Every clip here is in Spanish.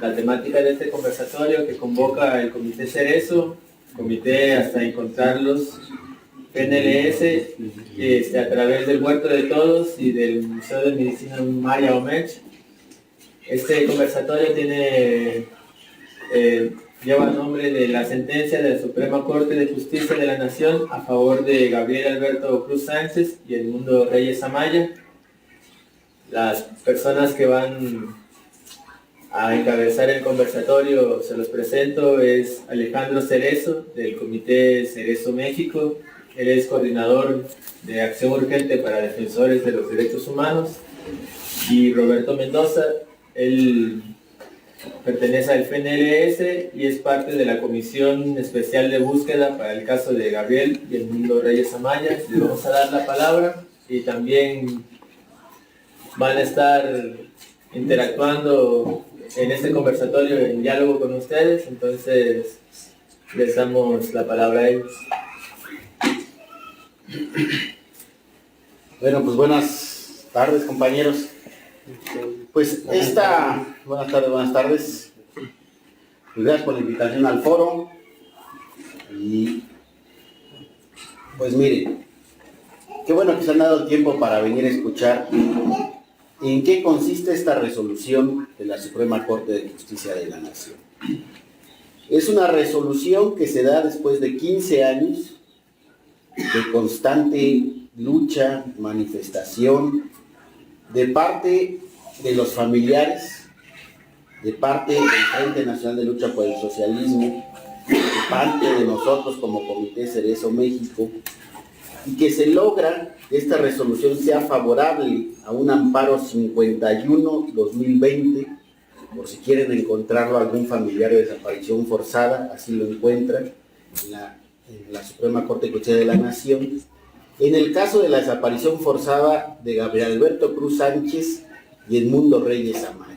la temática de este conversatorio que convoca el Comité Cerezo, Comité hasta encontrarlos, PNLS, a través del Huerto de Todos y del Museo de Medicina Maya OMECH. Este conversatorio lleva el nombre de la sentencia de la Suprema Corte de Justicia de la Nación a favor de Gabriel Alberto Cruz Sánchez y Edmundo Reyes Amaya. Las personas que van a encabezar el conversatorio, se los presento, es Alejandro Cerezo, del Comité Cerezo México. Él es coordinador de Acción Urgente para Defensores de los Derechos Humanos. Y Roberto Mendoza, él pertenece al FNLS y es parte de la Comisión Especial de Búsqueda para el caso de Gabriel y Edmundo Reyes Amaya. Les vamos a dar la palabra y también van a estar interactuando en este conversatorio en diálogo con ustedes, entonces les damos la palabra a ellos. Bueno, pues buenas tardes, compañeros. Pues buenas tardes. Gracias por la invitación al foro. Y pues miren, qué bueno que se han dado tiempo para venir a escuchar en qué consiste esta resolución de la Suprema Corte de Justicia de la Nación. Es una resolución que se da después de 15 años de constante lucha, manifestación, de parte de los familiares, de parte del Frente Nacional de Lucha por el Socialismo, de parte de nosotros como Comité Cerezo México, y que se logra que esta resolución sea favorable a un amparo 51-2020, por si quieren encontrarlo algún familiar de desaparición forzada, así lo encuentran en la Suprema Corte de Justicia de la Nación. En el caso de la desaparición forzada de Gabriel Alberto Cruz Sánchez y Edmundo Reyes Amaya,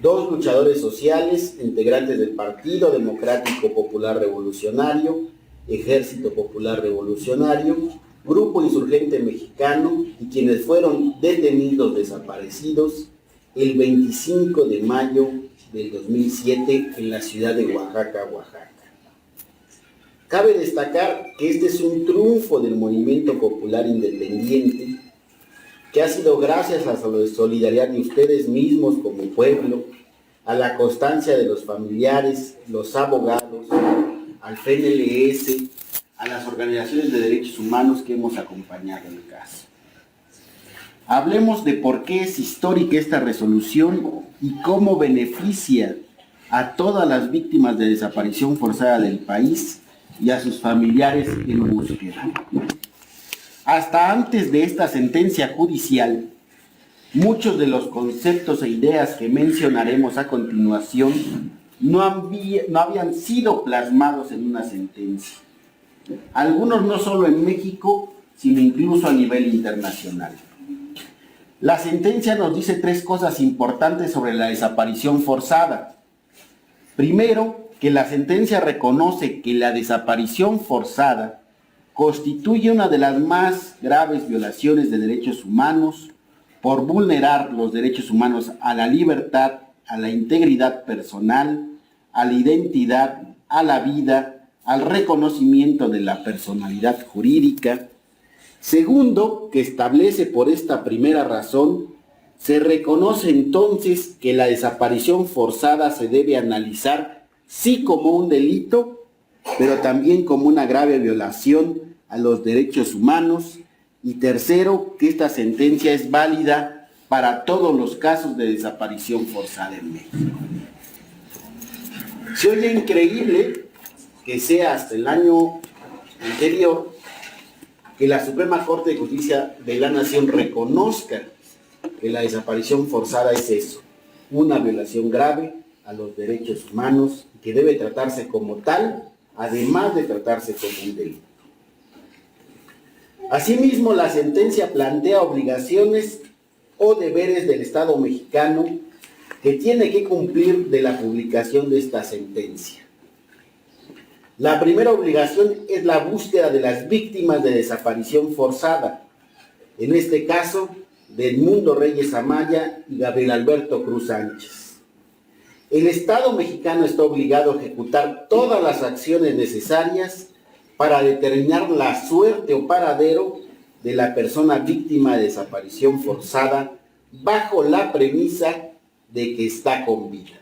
dos luchadores sociales, integrantes del Partido Democrático Popular Revolucionario, Ejército Popular Revolucionario, Grupo Insurgente Mexicano, y quienes fueron detenidos desaparecidos el 25 de mayo del 2007 en la ciudad de Oaxaca, Oaxaca. Cabe destacar que este es un triunfo del movimiento popular independiente, que ha sido gracias a la solidaridad de ustedes mismos como pueblo, a la constancia de los familiares, los abogados, al FNLS, a las organizaciones de derechos humanos que hemos acompañado en el caso. Hablemos de por qué es histórica esta resolución y cómo beneficia a todas las víctimas de desaparición forzada del país y a sus familiares en búsqueda. Hasta antes de esta sentencia judicial, muchos de los conceptos e ideas que mencionaremos a continuación no habían sido plasmados en una sentencia. Algunos no solo en México, sino incluso a nivel internacional. La sentencia nos dice tres cosas importantes sobre la desaparición forzada. Primero, que la sentencia reconoce que la desaparición forzada constituye una de las más graves violaciones de derechos humanos por vulnerar los derechos humanos a la libertad, a la integridad personal, a la identidad, a la vida, al reconocimiento de la personalidad jurídica. Segundo, que establece por esta primera razón, se reconoce entonces que la desaparición forzada se debe analizar sí como un delito, pero también como una grave violación a los derechos humanos. Y tercero, que esta sentencia es válida para todos los casos de desaparición forzada en México. Se oye increíble que sea hasta el año anterior que la Suprema Corte de Justicia de la Nación reconozca que la desaparición forzada es eso, una violación grave a los derechos humanos que debe tratarse como tal, además de tratarse como un delito. Asimismo, la sentencia plantea obligaciones o deberes del Estado mexicano que tiene que cumplir de la publicación de esta sentencia. La primera obligación es la búsqueda de las víctimas de desaparición forzada, en este caso de Edmundo Reyes Amaya y Gabriel Alberto Cruz Sánchez. El Estado mexicano está obligado a ejecutar todas las acciones necesarias para determinar la suerte o paradero de la persona víctima de desaparición forzada bajo la premisa de que está con vida.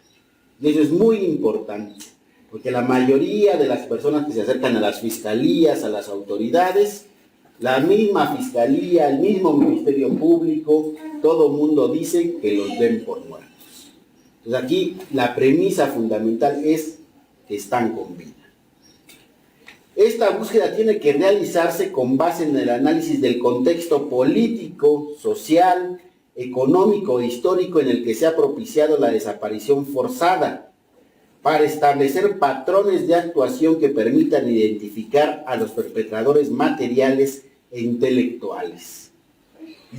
Y eso es muy importante, porque la mayoría de las personas que se acercan a las fiscalías, a las autoridades, la misma fiscalía, el mismo Ministerio Público, todo mundo dice que los den por muertos. Entonces aquí la premisa fundamental es que están con vida. Esta búsqueda tiene que realizarse con base en el análisis del contexto político, social, económico e histórico en el que se ha propiciado la desaparición forzada, para establecer patrones de actuación que permitan identificar a los perpetradores materiales e intelectuales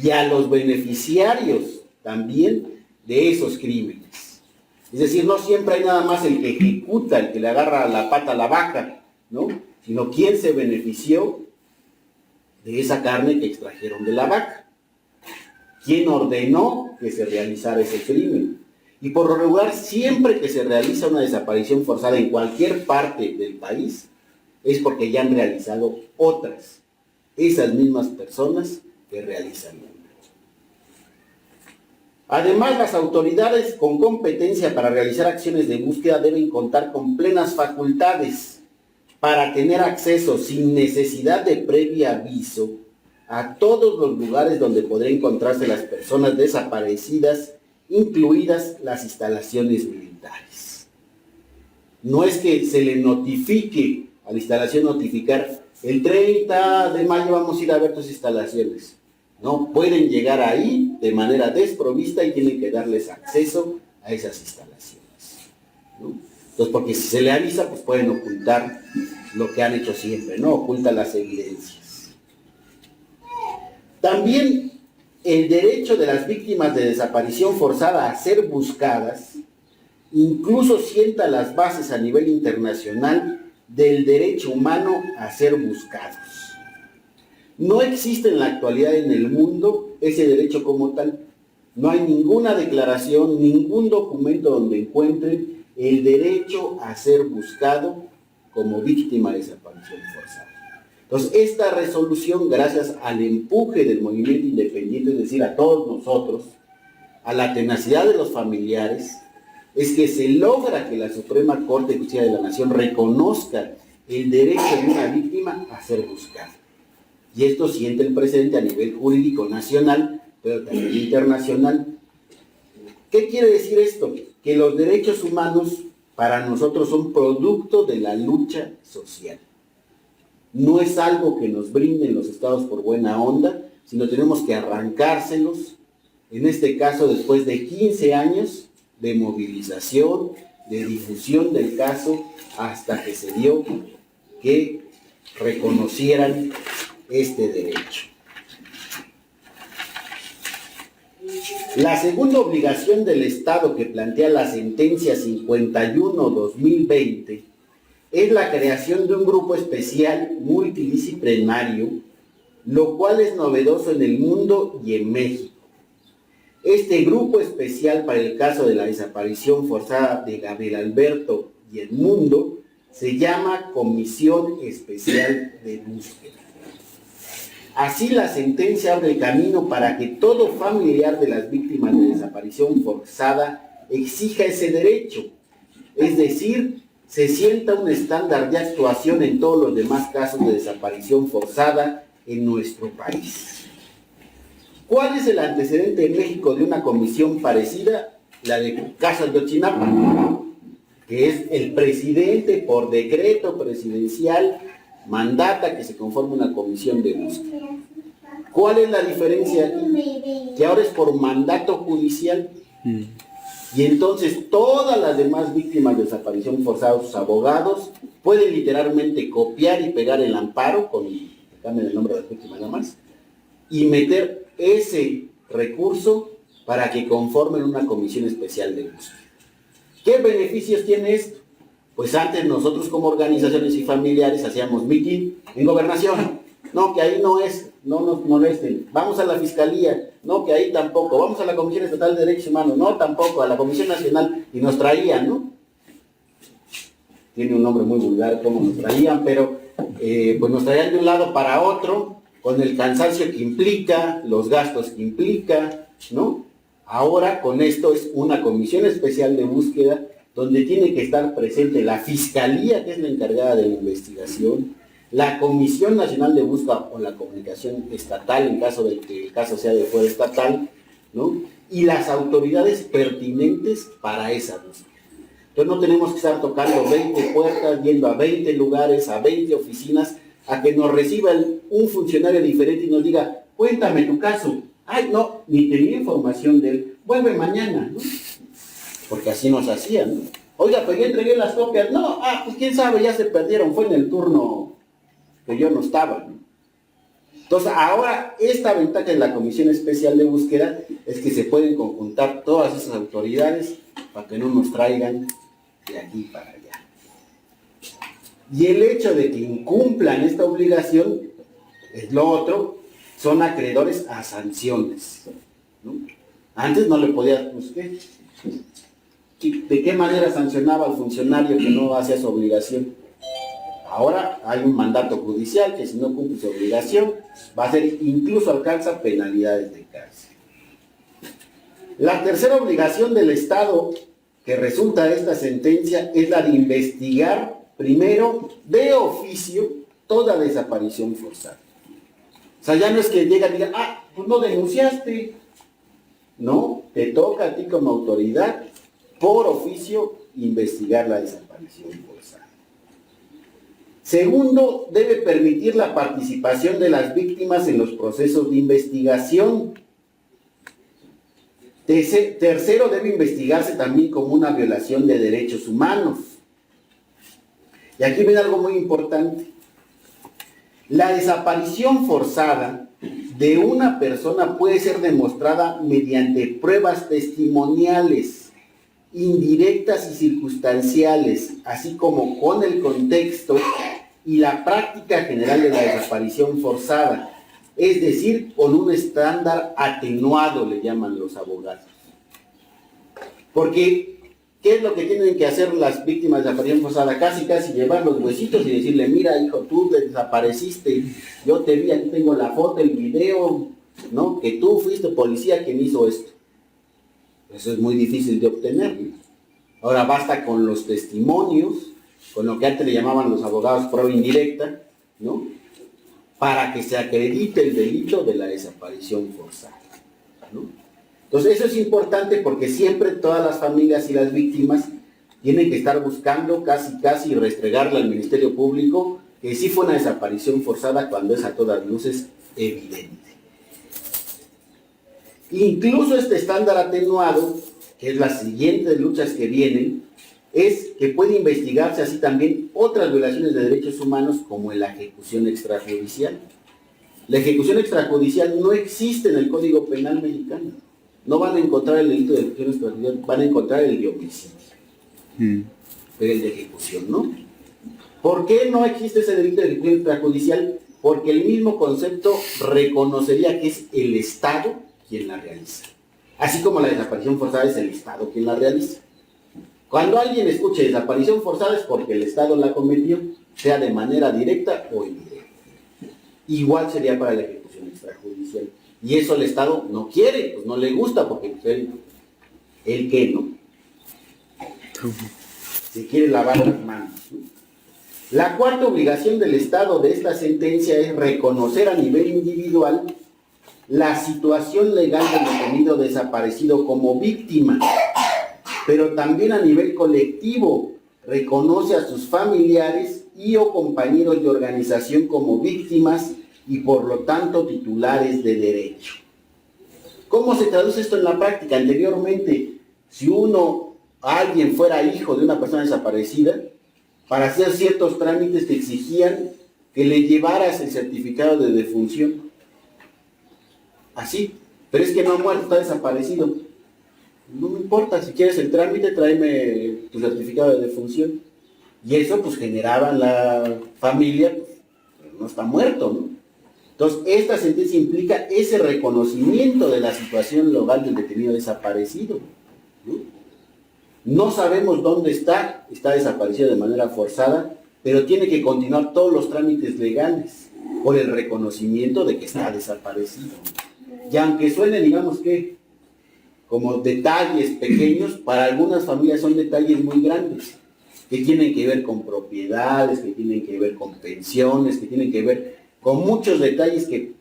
y a los beneficiarios también de esos crímenes. Es decir, no siempre hay nada más el que ejecuta, el que le agarra la pata a la vaca, ¿no? Sino quién se benefició de esa carne que extrajeron de la vaca. ¿Quién ordenó que se realizara ese crimen? Y por lo regular, siempre que se realiza una desaparición forzada en cualquier parte del país, es porque ya han realizado otras, esas mismas personas que realizan una. Además, las autoridades con competencia para realizar acciones de búsqueda deben contar con plenas facultades para tener acceso sin necesidad de previo aviso a todos los lugares donde podrían encontrarse las personas desaparecidas, incluidas las instalaciones militares. No es que se le notifique a la instalación notificar, el 30 de mayo vamos a ir a ver tus instalaciones. No, pueden llegar ahí de manera desprovista y tienen que darles acceso a esas instalaciones, ¿no? Entonces, porque si se le avisa, pues pueden ocultar lo que han hecho siempre, ¿no? Ocultan las evidencias. También el derecho de las víctimas de desaparición forzada a ser buscadas incluso sienta las bases a nivel internacional del derecho humano a ser buscados. No existe en la actualidad en el mundo ese derecho como tal. No hay ninguna declaración, ningún documento donde encuentren el derecho a ser buscado como víctima de desaparición forzada. Entonces, esta resolución, gracias al empuje del movimiento independiente, es decir, a todos nosotros, a la tenacidad de los familiares, es que se logra que la Suprema Corte de Justicia de la Nación reconozca el derecho de una víctima a ser buscada. Y esto siente el precedente a nivel jurídico nacional, pero también internacional. ¿Qué quiere decir esto? Que los derechos humanos para nosotros son producto de la lucha social. No es algo que nos brinden los estados por buena onda, sino tenemos que arrancárselos, en este caso después de 15 años de movilización, de difusión del caso, hasta que se dio que reconocieran este derecho. La segunda obligación del Estado que plantea la sentencia 51/2020 es la creación de un grupo especial multidisciplinario, lo cual es novedoso en el mundo y en México. Este grupo especial para el caso de la desaparición forzada de Gabriel Alberto y Edmundo se llama Comisión Especial de Búsqueda. Así, la sentencia abre el camino para que todo familiar de las víctimas de desaparición forzada exija ese derecho, es decir, se sienta un estándar de actuación en todos los demás casos de desaparición forzada en nuestro país. ¿Cuál es el antecedente en México de una comisión parecida? La de Caso Ayotzinapa, que es el presidente por decreto presidencial mandata que se conforme una comisión de búsqueda. ¿Cuál es la diferencia aquí? Que ahora es por mandato judicial. Y entonces todas las demás víctimas de desaparición forzada, sus abogados, pueden literalmente copiar y pegar el amparo, cambien el nombre de las víctimas nada más, y meter ese recurso para que conformen una comisión especial de búsqueda. ¿Qué beneficios tiene esto? Pues antes nosotros como organizaciones y familiares hacíamos mitin en gobernación. No, que ahí no es. no nos molesten. Vamos a la Fiscalía, no, que ahí tampoco. Vamos a la Comisión Estatal de Derechos Humanos, no, tampoco. A la Comisión Nacional, y nos traían, ¿no? Tiene un nombre muy vulgar cómo nos traían, pero pues nos traían de un lado para otro, con el cansancio que implica, los gastos que implica, ¿no? Ahora con esto es una comisión especial de búsqueda donde tiene que estar presente la Fiscalía, que es la encargada de la investigación, la Comisión Nacional de Búsqueda o la Comunicación Estatal, en caso de que el caso sea de fuera estatal, ¿no? Y las autoridades pertinentes para esa búsqueda. Entonces no tenemos que estar tocando 20 puertas, yendo a 20 lugares, a 20 oficinas, a que nos reciba un funcionario diferente y nos diga, cuéntame tu caso. Ay, no, ni tenía información de él, vuelve mañana, ¿no? Porque así nos hacían, ¿no? Oiga, pues ya entregué las copias. No, pues quién sabe, ya se perdieron, fue en el turno que yo no estaba, ¿no? Entonces, ahora, esta ventaja de la Comisión Especial de Búsqueda es que se pueden conjuntar todas esas autoridades para que no nos traigan de aquí para allá. Y el hecho de que incumplan esta obligación es lo otro, son acreedores a sanciones, ¿no? Antes no le podías, pues, ¿de qué manera sancionaba al funcionario que no hacía su obligación? Ahora hay un mandato judicial que si no cumple su obligación, va a ser, incluso alcanza penalidades de cárcel. La tercera obligación del Estado que resulta de esta sentencia es la de investigar primero de oficio toda desaparición forzada. O sea, ya no es que llegan y digan, pues no denunciaste. No, te toca a ti como autoridad, por oficio, investigar la desaparición forzada. Segundo, debe permitir la participación de las víctimas en los procesos de investigación. Tercero, debe investigarse también como una violación de derechos humanos. Y aquí viene algo muy importante. La desaparición forzada de una persona puede ser demostrada mediante pruebas testimoniales, indirectas y circunstanciales, así como con el contexto y la práctica general de la desaparición forzada, es decir, con un estándar atenuado, le llaman los abogados. Porque, ¿qué es lo que tienen que hacer las víctimas de desaparición forzada? Casi llevar los huesitos y decirle, mira hijo, tú desapareciste, yo te vi, aquí tengo la foto, el video, ¿no? Que tú fuiste policía quien hizo esto. Eso es muy difícil de obtener, ¿no? Ahora basta con los testimonios, con lo que antes le llamaban los abogados prueba indirecta, ¿no? Para que se acredite el delito de la desaparición forzada, ¿no? Entonces eso es importante porque siempre todas las familias y las víctimas tienen que estar buscando casi restregarle al Ministerio Público que sí fue una desaparición forzada cuando es a todas luces evidente. Incluso este estándar atenuado, que es las siguientes luchas que vienen, es que puede investigarse así también otras violaciones de derechos humanos como en la ejecución extrajudicial. La ejecución extrajudicial no existe en el Código Penal mexicano. No van a encontrar el delito de ejecución extrajudicial, van a encontrar el de homicidio. Pero el de ejecución no. ¿Por qué no existe ese delito de ejecución extrajudicial? Porque el mismo concepto reconocería que es el Estado quien la realiza. Así como la desaparición forzada es el Estado quien la realiza. Cuando alguien escuche desaparición forzada es porque el Estado la cometió, sea de manera directa o indirecta. Igual sería para la ejecución extrajudicial. Y eso el Estado no quiere, pues no le gusta, porque él que no. Se quiere lavar las manos, ¿no? La cuarta obligación del Estado de esta sentencia es reconocer a nivel individual la situación legal del detenido desaparecido como víctima, pero también a nivel colectivo reconoce a sus familiares y o compañeros de organización como víctimas y por lo tanto titulares de derecho. ¿Cómo se traduce esto en la práctica? Anteriormente, si alguien fuera hijo de una persona desaparecida, para hacer ciertos trámites te exigían que le llevaras el certificado de defunción. Así, pero es que no ha muerto, está desaparecido. No me importa, si quieres el trámite, tráeme tu certificado de defunción. Y eso pues generaba en la familia, pues, no está muerto, ¿no? Entonces, esta sentencia implica ese reconocimiento de la situación legal del detenido desaparecido, ¿no? No sabemos dónde está desaparecido de manera forzada, pero tiene que continuar todos los trámites legales por el reconocimiento de que está desaparecido. Y aunque suene, digamos que, como detalles pequeños, para algunas familias son detalles muy grandes, que tienen que ver con propiedades, que tienen que ver con pensiones, que tienen que ver con muchos detalles que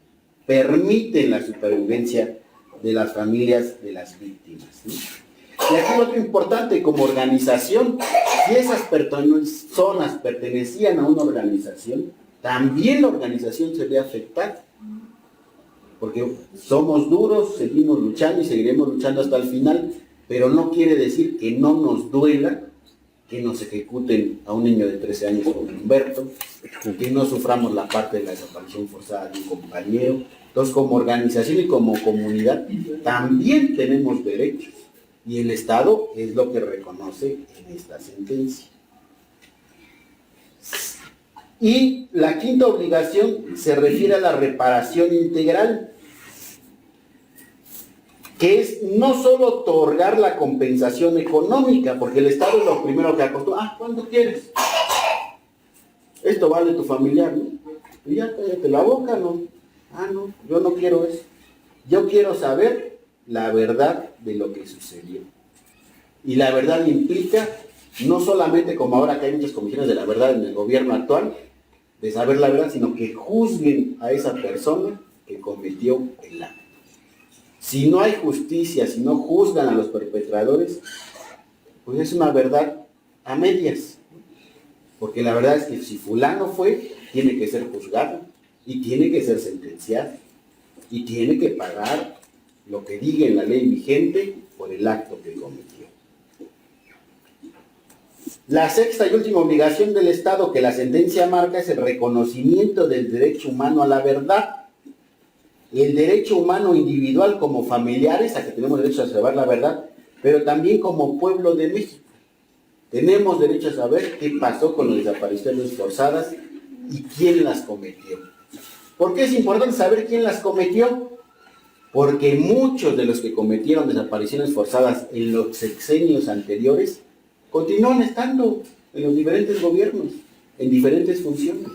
permiten la supervivencia de las familias de las víctimas, ¿no? Y aquí lo otro importante, como organización, si esas personas pertenecían a una organización, también la organización se ve afectada. Porque somos duros, seguimos luchando y seguiremos luchando hasta el final, pero no quiere decir que no nos duela que nos ejecuten a un niño de 13 años como Humberto, que no suframos la parte de la desaparición forzada de un compañero. Entonces, como organización y como comunidad, también tenemos derechos, y el Estado es lo que reconoce en esta sentencia. Y la quinta obligación se refiere a la reparación integral, que es no solo otorgar la compensación económica, porque el Estado es lo primero que acostumbra. ¿Cuánto quieres? Esto vale tu familiar, ¿no? Y ya cállate la boca, ¿no? No, yo no quiero eso. Yo quiero saber la verdad de lo que sucedió. Y la verdad implica, no solamente como ahora que hay muchas comisiones de la verdad en el gobierno actual, de saber la verdad, sino que juzguen a esa persona que cometió el acto. Si no hay justicia, si no juzgan a los perpetradores, pues es una verdad a medias. Porque la verdad es que si fulano fue, tiene que ser juzgado, y tiene que ser sentenciado, y tiene que pagar lo que diga en la ley vigente por el acto que cometió. La sexta y última obligación del Estado que la sentencia marca es el reconocimiento del derecho humano a la verdad. El derecho humano individual como familiares, a que tenemos derecho a saber la verdad, pero también como pueblo de México. Tenemos derecho a saber qué pasó con las desapariciones forzadas y quién las cometió. ¿Por qué es importante saber quién las cometió? Porque muchos de los que cometieron desapariciones forzadas en los sexenios anteriores continúan estando en los diferentes gobiernos, en diferentes funciones.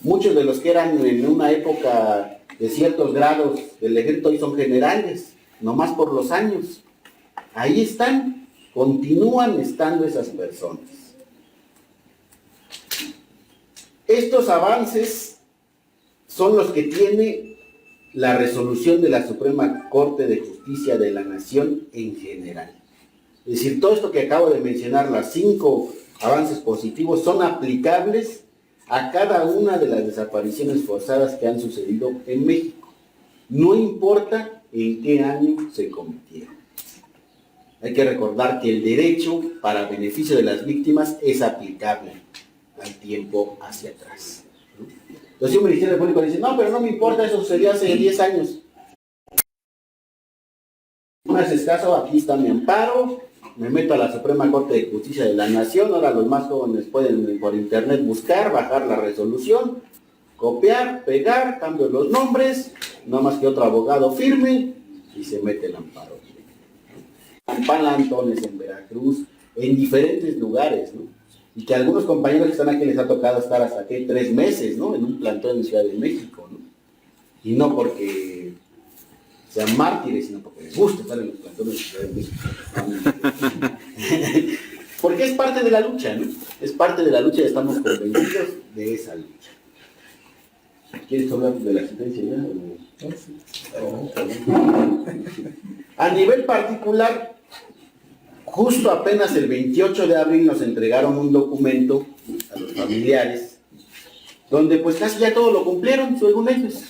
Muchos de los que eran en una época de ciertos grados del ejército hoy son generales, nomás por los años. Ahí están, continúan estando esas personas. Estos avances son los que tiene la resolución de la Suprema Corte de Justicia de la Nación en general. Es decir, todo esto que acabo de mencionar, las 5 avances positivos, son aplicables a cada una de las desapariciones forzadas que han sucedido en México. No importa en qué año se cometieron. Hay que recordar que el derecho para beneficio de las víctimas es aplicable al tiempo hacia atrás. Entonces, si un ministerio público dice, no, pero no me importa, eso sucedió hace 10 años. No me haces caso, aquí está mi amparo, me meto a la Suprema Corte de Justicia de la Nación. Ahora los más jóvenes pueden por internet buscar, bajar la resolución, copiar, pegar, cambio los nombres, no más que otro abogado firme y se mete el amparo. En Palantones, en Veracruz, en diferentes lugares, ¿no? Y que a algunos compañeros que están aquí les ha tocado estar hasta aquí 3 meses, ¿no? En un plantón en Ciudad de México, ¿no? Y no porque sean mártires, sino porque les gusta estar en los plantones de Ciudad de México. Porque es parte de la lucha, ¿no? Es parte de la lucha y estamos convencidos de esa lucha. ¿Quieres hablar de la sentencia ya? A nivel particular, justo apenas el 28 de abril nos entregaron un documento a los familiares, donde pues casi ya todo lo cumplieron, según ellos.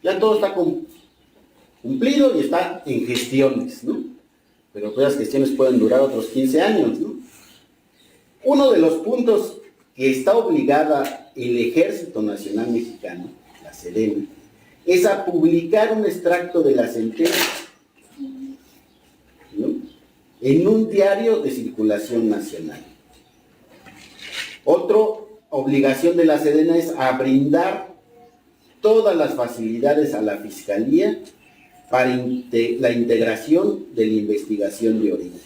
Ya todo está cumplido y está en gestiones, ¿no? Pero pues las gestiones pueden durar otros 15 años, ¿no? Uno de los puntos que está obligada el Ejército Nacional Mexicano, la Sedena, es a publicar un extracto de la sentencia, ¿no?, en un diario de circulación nacional. Otra obligación de la Sedena es a brindar todas las facilidades a la Fiscalía para la integración de la investigación de origen.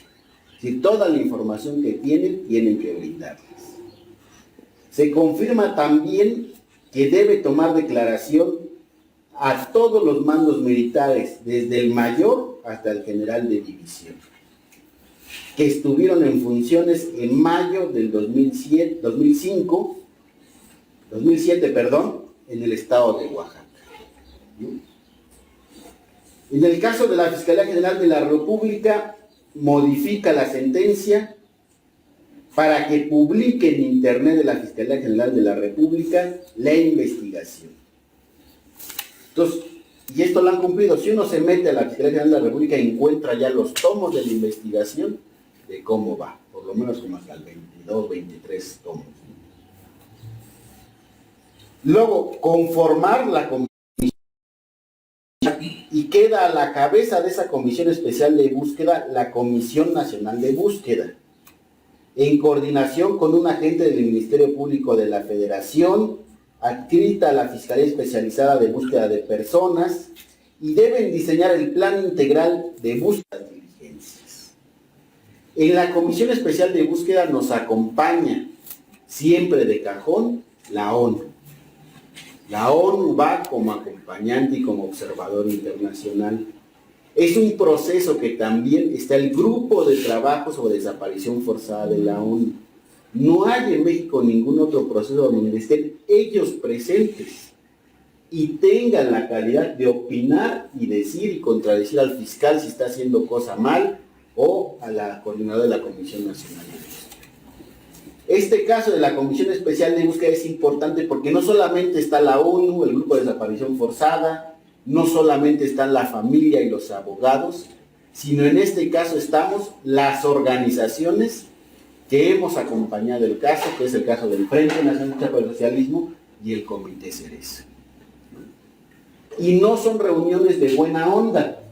Es decir, toda la información que tienen que brindarles. Se confirma también que debe tomar declaración a todos los mandos militares, desde el mayor hasta el general de división, que estuvieron en funciones en mayo del 2007, en el estado de Oaxaca. En el caso de la Fiscalía General de la República, modifica la sentencia para que publique en internet de la Fiscalía General de la República la investigación. Entonces, y esto lo han cumplido. Si uno se mete a la Fiscalía General de la República, encuentra ya los tomos de la investigación de cómo va, por lo menos como hasta el 22, 23 tomos. Luego, conformar la comisión, y queda a la cabeza de esa comisión especial de búsqueda la Comisión Nacional de Búsqueda, en coordinación con un agente del Ministerio Público de la Federación, adscrita a la Fiscalía Especializada de Búsqueda de Personas, y deben diseñar el plan integral de búsqueda de diligencias. En la Comisión Especial de Búsqueda nos acompaña, siempre de cajón, la ONU. La ONU va como acompañante y como observador internacional. Es un proceso que también está el Grupo de Trabajo sobre Desaparición Forzada de la ONU. No hay en México ningún otro proceso donde estén ellos presentes y tengan la calidad de opinar y decir y contradecir al fiscal si está haciendo cosa mal o a la coordinadora de la Comisión Nacional de Búsqueda. Este caso de la Comisión Especial de Búsqueda es importante porque no solamente está la ONU, el Grupo de Desaparición Forzada, no solamente están la familia y los abogados, sino en este caso estamos las organizaciones que hemos acompañado el caso, que es el caso del Frente Nacional de Lucha por el Socialismo y el Comité Cerezo. Y no son reuniones de buena onda,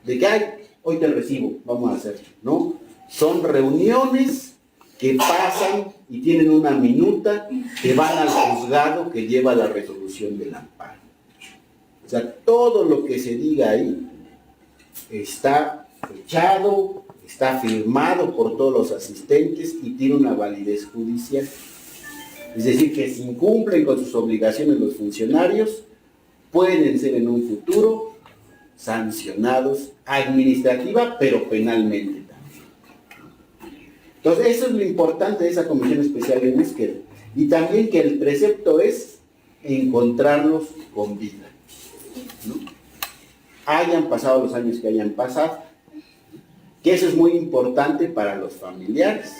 de que, ay, hoy te recibo, vamos a hacer, ¿no? Son reuniones que pasan y tienen una minuta, que van al juzgado que lleva la resolución del amparo. O sea, todo lo que se diga ahí está fechado, está firmado por todos los asistentes y tiene una validez judicial. Es decir, que si incumplen con sus obligaciones los funcionarios, pueden ser en un futuro sancionados administrativa, pero penalmente. Entonces, eso es lo importante de esa Comisión Especial de Búsqueda. Y también que el precepto es encontrarlos con vida, ¿no? Hayan pasado los años que hayan pasado, que eso es muy importante para los familiares,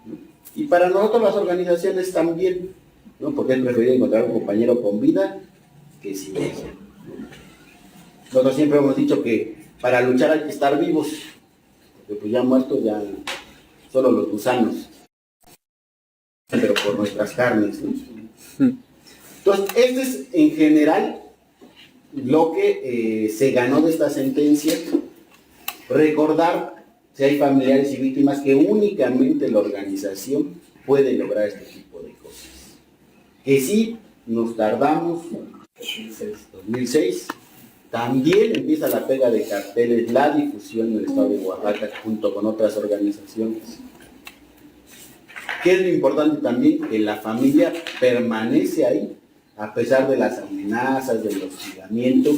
¿no? Y para nosotros las organizaciones también, ¿no? Porque es preferible encontrar un compañero con vida que sin ella. Nosotros siempre hemos dicho que para luchar hay que estar vivos, porque pues ya muertos ya solo los gusanos, pero por nuestras carnes, ¿no? Entonces, este es en general lo que se ganó de esta sentencia. Recordar, si hay familiares y víctimas, que únicamente la organización puede lograr este tipo de cosas. Que sí, nos tardamos, 2006, también empieza la pega de carteles, la difusión en el estado de Oaxaca junto con otras organizaciones. ¿Qué es lo importante también? Que la familia permanece ahí, a pesar de las amenazas, del hostigamiento,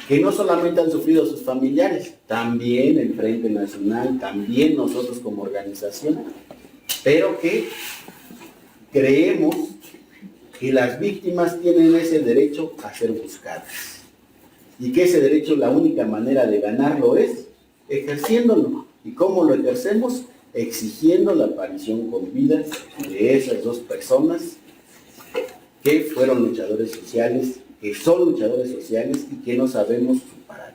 que no solamente han sufrido sus familiares, también el Frente Nacional, también nosotros como organización, pero que creemos que las víctimas tienen ese derecho a ser buscadas. Y que ese derecho, la única manera de ganarlo es ejerciéndolo. ¿Y cómo lo ejercemos? Exigiendo la aparición con vida de esas dos personas que fueron luchadores sociales, que son luchadores sociales y que no sabemos su paradero.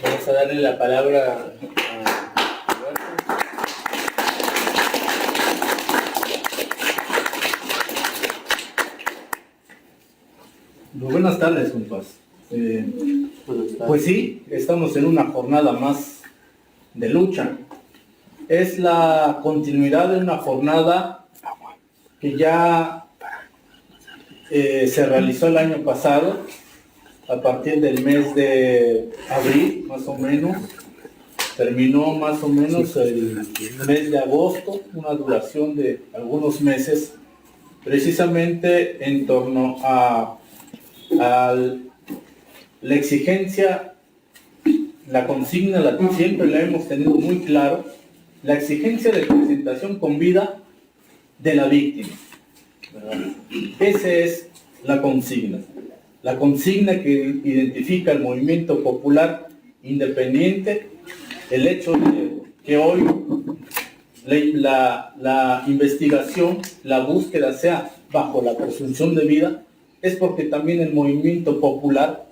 Vamos a darle la palabra a Roberto. Buenas tardes, compas. Pues sí, estamos en una jornada más de lucha. Es la continuidad de una jornada que ya se realizó el año pasado, a partir del mes de abril, más o menos, terminó más o menos el mes de agosto, una duración de algunos meses, precisamente en torno a la exigencia, la consigna, siempre la hemos tenido muy claro, la exigencia de presentación con vida de la víctima, ¿verdad? Esa es la consigna que identifica el movimiento popular independiente. El hecho de que hoy la investigación, la búsqueda sea bajo la presunción de vida, es porque también el movimiento popular,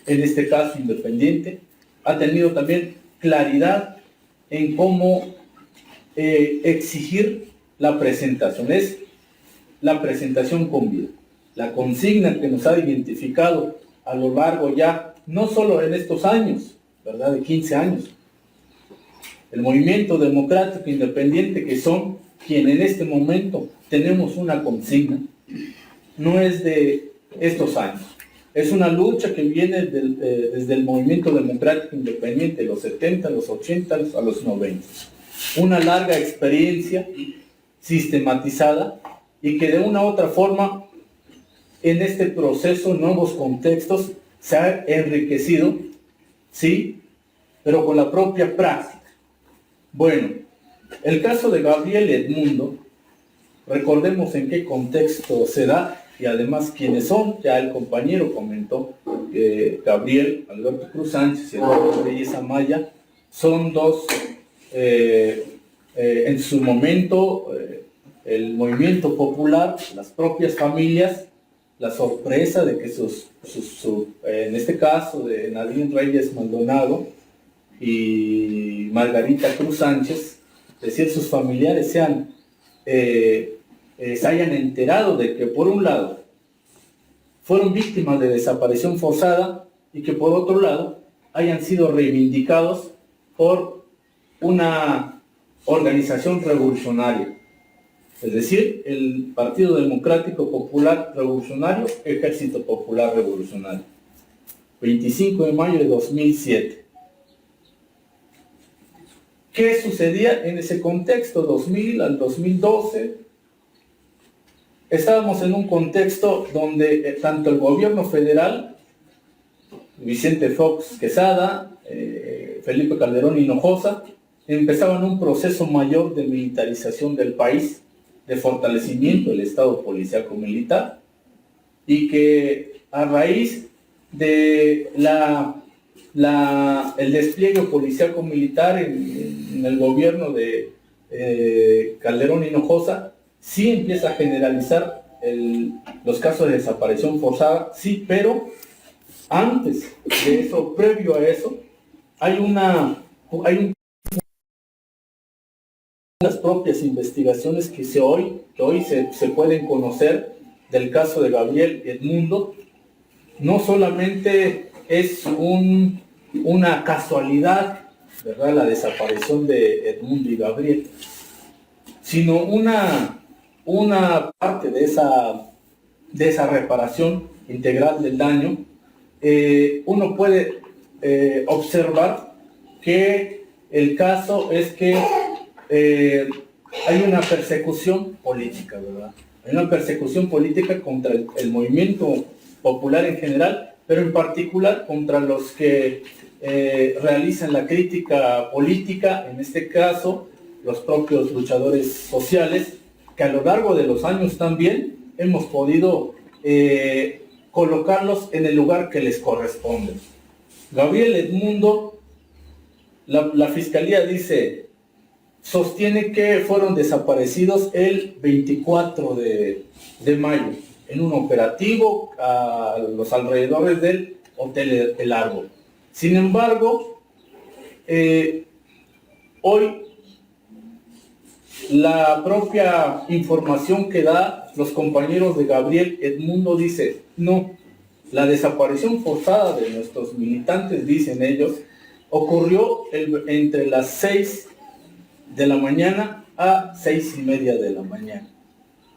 en este caso independiente, ha tenido también claridad en cómo exigir la presentación. Es la presentación con vida. La consigna que nos ha identificado a lo largo ya, no solo en estos años, ¿verdad?, de 15 años, el movimiento democrático independiente, que son quien en este momento tenemos una consigna, no es de estos años. Es una lucha que viene desde el movimiento democrático independiente, de los 70, los 80, a los 90. Una larga experiencia sistematizada y que de una u otra forma en este proceso, nuevos contextos, se ha enriquecido, sí, pero con la propia práctica. Bueno, el caso de Gabriel Edmundo, recordemos en qué contexto se da y además quiénes son. Ya el compañero comentó que Gabriel Alberto Cruz Sánchez y Eduardo Reyes Amaya son dos, en su momento, el movimiento popular, las propias familias, la sorpresa de que en este caso de Nadine Reyes Maldonado y Margarita Cruz Sánchez, es decir, sus familiares se hayan enterado de que por un lado fueron víctimas de desaparición forzada y que por otro lado hayan sido reivindicados por una organización revolucionaria, es decir, el Partido Democrático Popular Revolucionario, Ejército Popular Revolucionario, 25 de mayo de 2007. ¿Qué sucedía en ese contexto? 2000 al 2012, estábamos en un contexto donde tanto el gobierno federal, Vicente Fox Quesada, Felipe Calderón Hinojosa, empezaban un proceso mayor de militarización del país, de fortalecimiento del Estado policíaco militar, y que a raíz de el despliegue policíaco militar en el gobierno de Calderón Hinojosa, sí empieza a generalizar los casos de desaparición forzada, sí, pero antes de eso, previo a eso, hay las propias investigaciones que hoy se pueden conocer del caso de Gabriel Edmundo. No solamente es una casualidad, ¿verdad?, la desaparición de Edmundo y Gabriel, sino una parte de esa reparación integral del daño. Uno puede observar que el caso es que hay una persecución política, ¿verdad? Hay una persecución política contra el movimiento popular en general, pero en particular contra los que realizan la crítica política, en este caso los propios luchadores sociales, que a lo largo de los años también hemos podido colocarlos en el lugar que les corresponde. Gabriel Edmundo, la Fiscalía sostiene que fueron desaparecidos el 24 de mayo en un operativo a los alrededores del Hotel El Árbol. Sin embargo, hoy la propia información que da los compañeros de Gabriel Edmundo dice, no, la desaparición forzada de nuestros militantes, dicen ellos, ocurrió entre las 6 de la mañana a 6:30 de la mañana.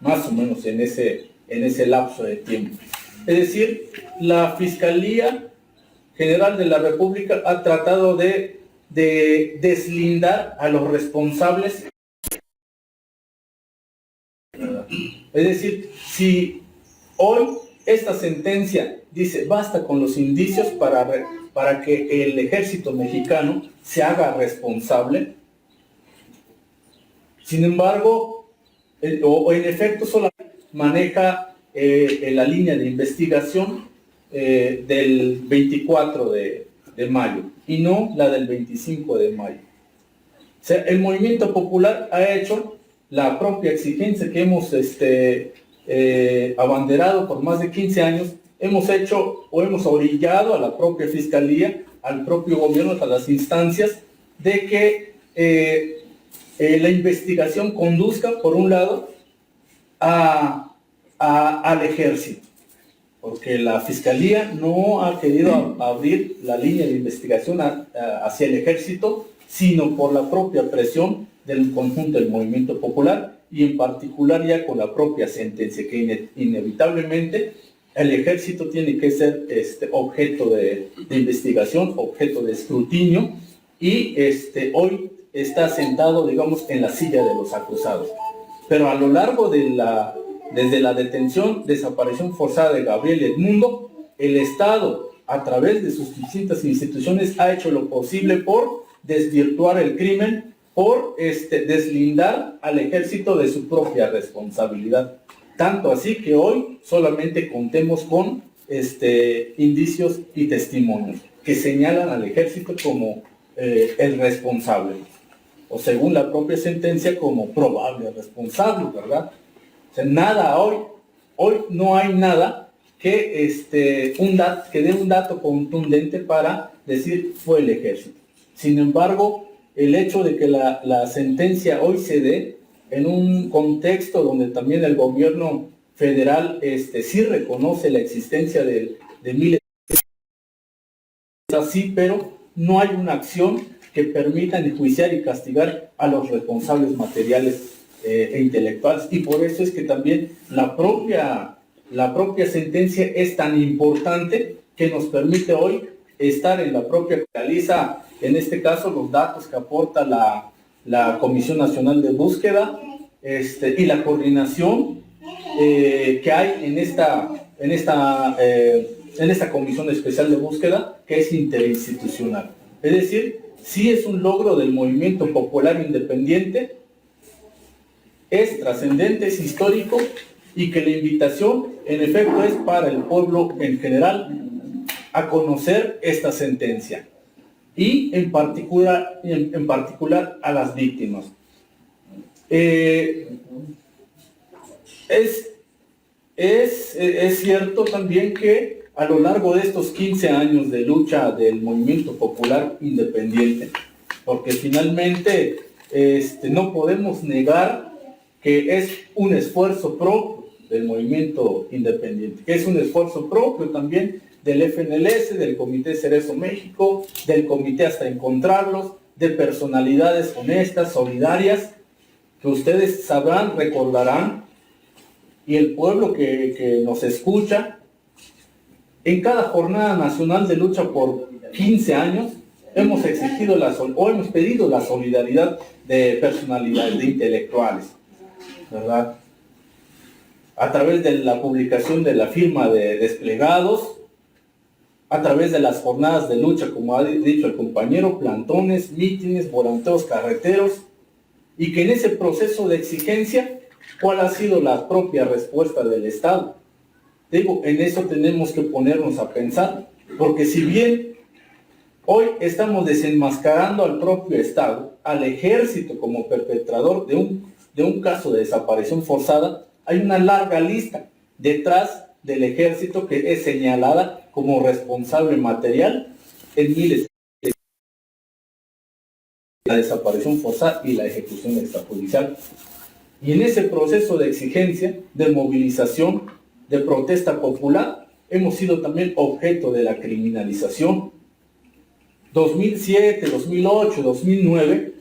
más o menos en ese lapso de tiempo. Es decir, la Fiscalía General de la República ha tratado de deslindar a los responsables. Es decir, si hoy esta sentencia dice basta con los indicios para que el ejército mexicano se haga responsable, sin embargo, en efecto solamente maneja la línea de investigación del 24 de mayo y no la del 25 de mayo. O sea, el movimiento popular ha hecho la propia exigencia que hemos abanderado por más de 15 años, hemos hecho o hemos orillado a la propia Fiscalía, al propio gobierno, a las instancias, de que la investigación conduzca, por un lado, al ejército, porque la Fiscalía no ha querido abrir la línea de investigación hacia el ejército, sino por la propia presión del conjunto del movimiento popular y en particular ya con la propia sentencia, que inevitablemente el ejército tiene que ser objeto de investigación, objeto de escrutinio y hoy está sentado, digamos, en la silla de los acusados. Pero a lo largo desde la detención, desaparición forzada de Gabriel Edmundo, el Estado, a través de sus distintas instituciones, ha hecho lo posible por desvirtuar el crimen, por deslindar al ejército de su propia responsabilidad. Tanto así que hoy solamente contemos con indicios y testimonios que señalan al ejército como el responsable, o según la propia sentencia como probable responsable, ¿verdad? O sea, nada hoy no hay nada que dé un dato contundente para decir fue el ejército. Sin embargo, el hecho de que la sentencia hoy se dé en un contexto donde también el gobierno federal sí reconoce la existencia de miles de así, pero no hay una acción que permita enjuiciar y castigar a los responsables materiales e intelectuales. Y por eso es que también la propia sentencia es tan importante que nos permite hoy estar en la propia realiza, en este caso, los datos que aporta la Comisión Nacional de Búsqueda y la coordinación que hay en esta Comisión Especial de Búsqueda, que es interinstitucional. Es decir, sí es un logro del movimiento popular independiente, es trascendente, es histórico, y que la invitación, en efecto, es para el pueblo en general a conocer esta sentencia y en particular a las víctimas. Es cierto también que a lo largo de estos 15 años de lucha del movimiento popular independiente, porque finalmente no podemos negar que es un esfuerzo propio del movimiento independiente, que es un esfuerzo propio también del FNLS, del Comité Cerezo México, del Comité Hasta Encontrarlos, de personalidades honestas, solidarias, que ustedes sabrán, recordarán, y el pueblo que nos escucha, en cada jornada nacional de lucha por 15 años, hemos exigido hemos pedido la solidaridad de personalidades, de intelectuales, ¿verdad? A través de la publicación de la firma de desplegados, a través de las jornadas de lucha, como ha dicho el compañero, plantones, mítines, volanteos carreteros, y que en ese proceso de exigencia, ¿cuál ha sido la propia respuesta del Estado? Digo, en eso tenemos que ponernos a pensar, porque si bien hoy estamos desenmascarando al propio Estado, al ejército como perpetrador de un caso de desaparición forzada, hay una larga lista detrás del ejército que es señalada como responsable material en miles de la desaparición forzada y la ejecución extrajudicial. Y en ese proceso de exigencia, de movilización, de protesta popular, hemos sido también objeto de la criminalización. 2007, 2008, 2009,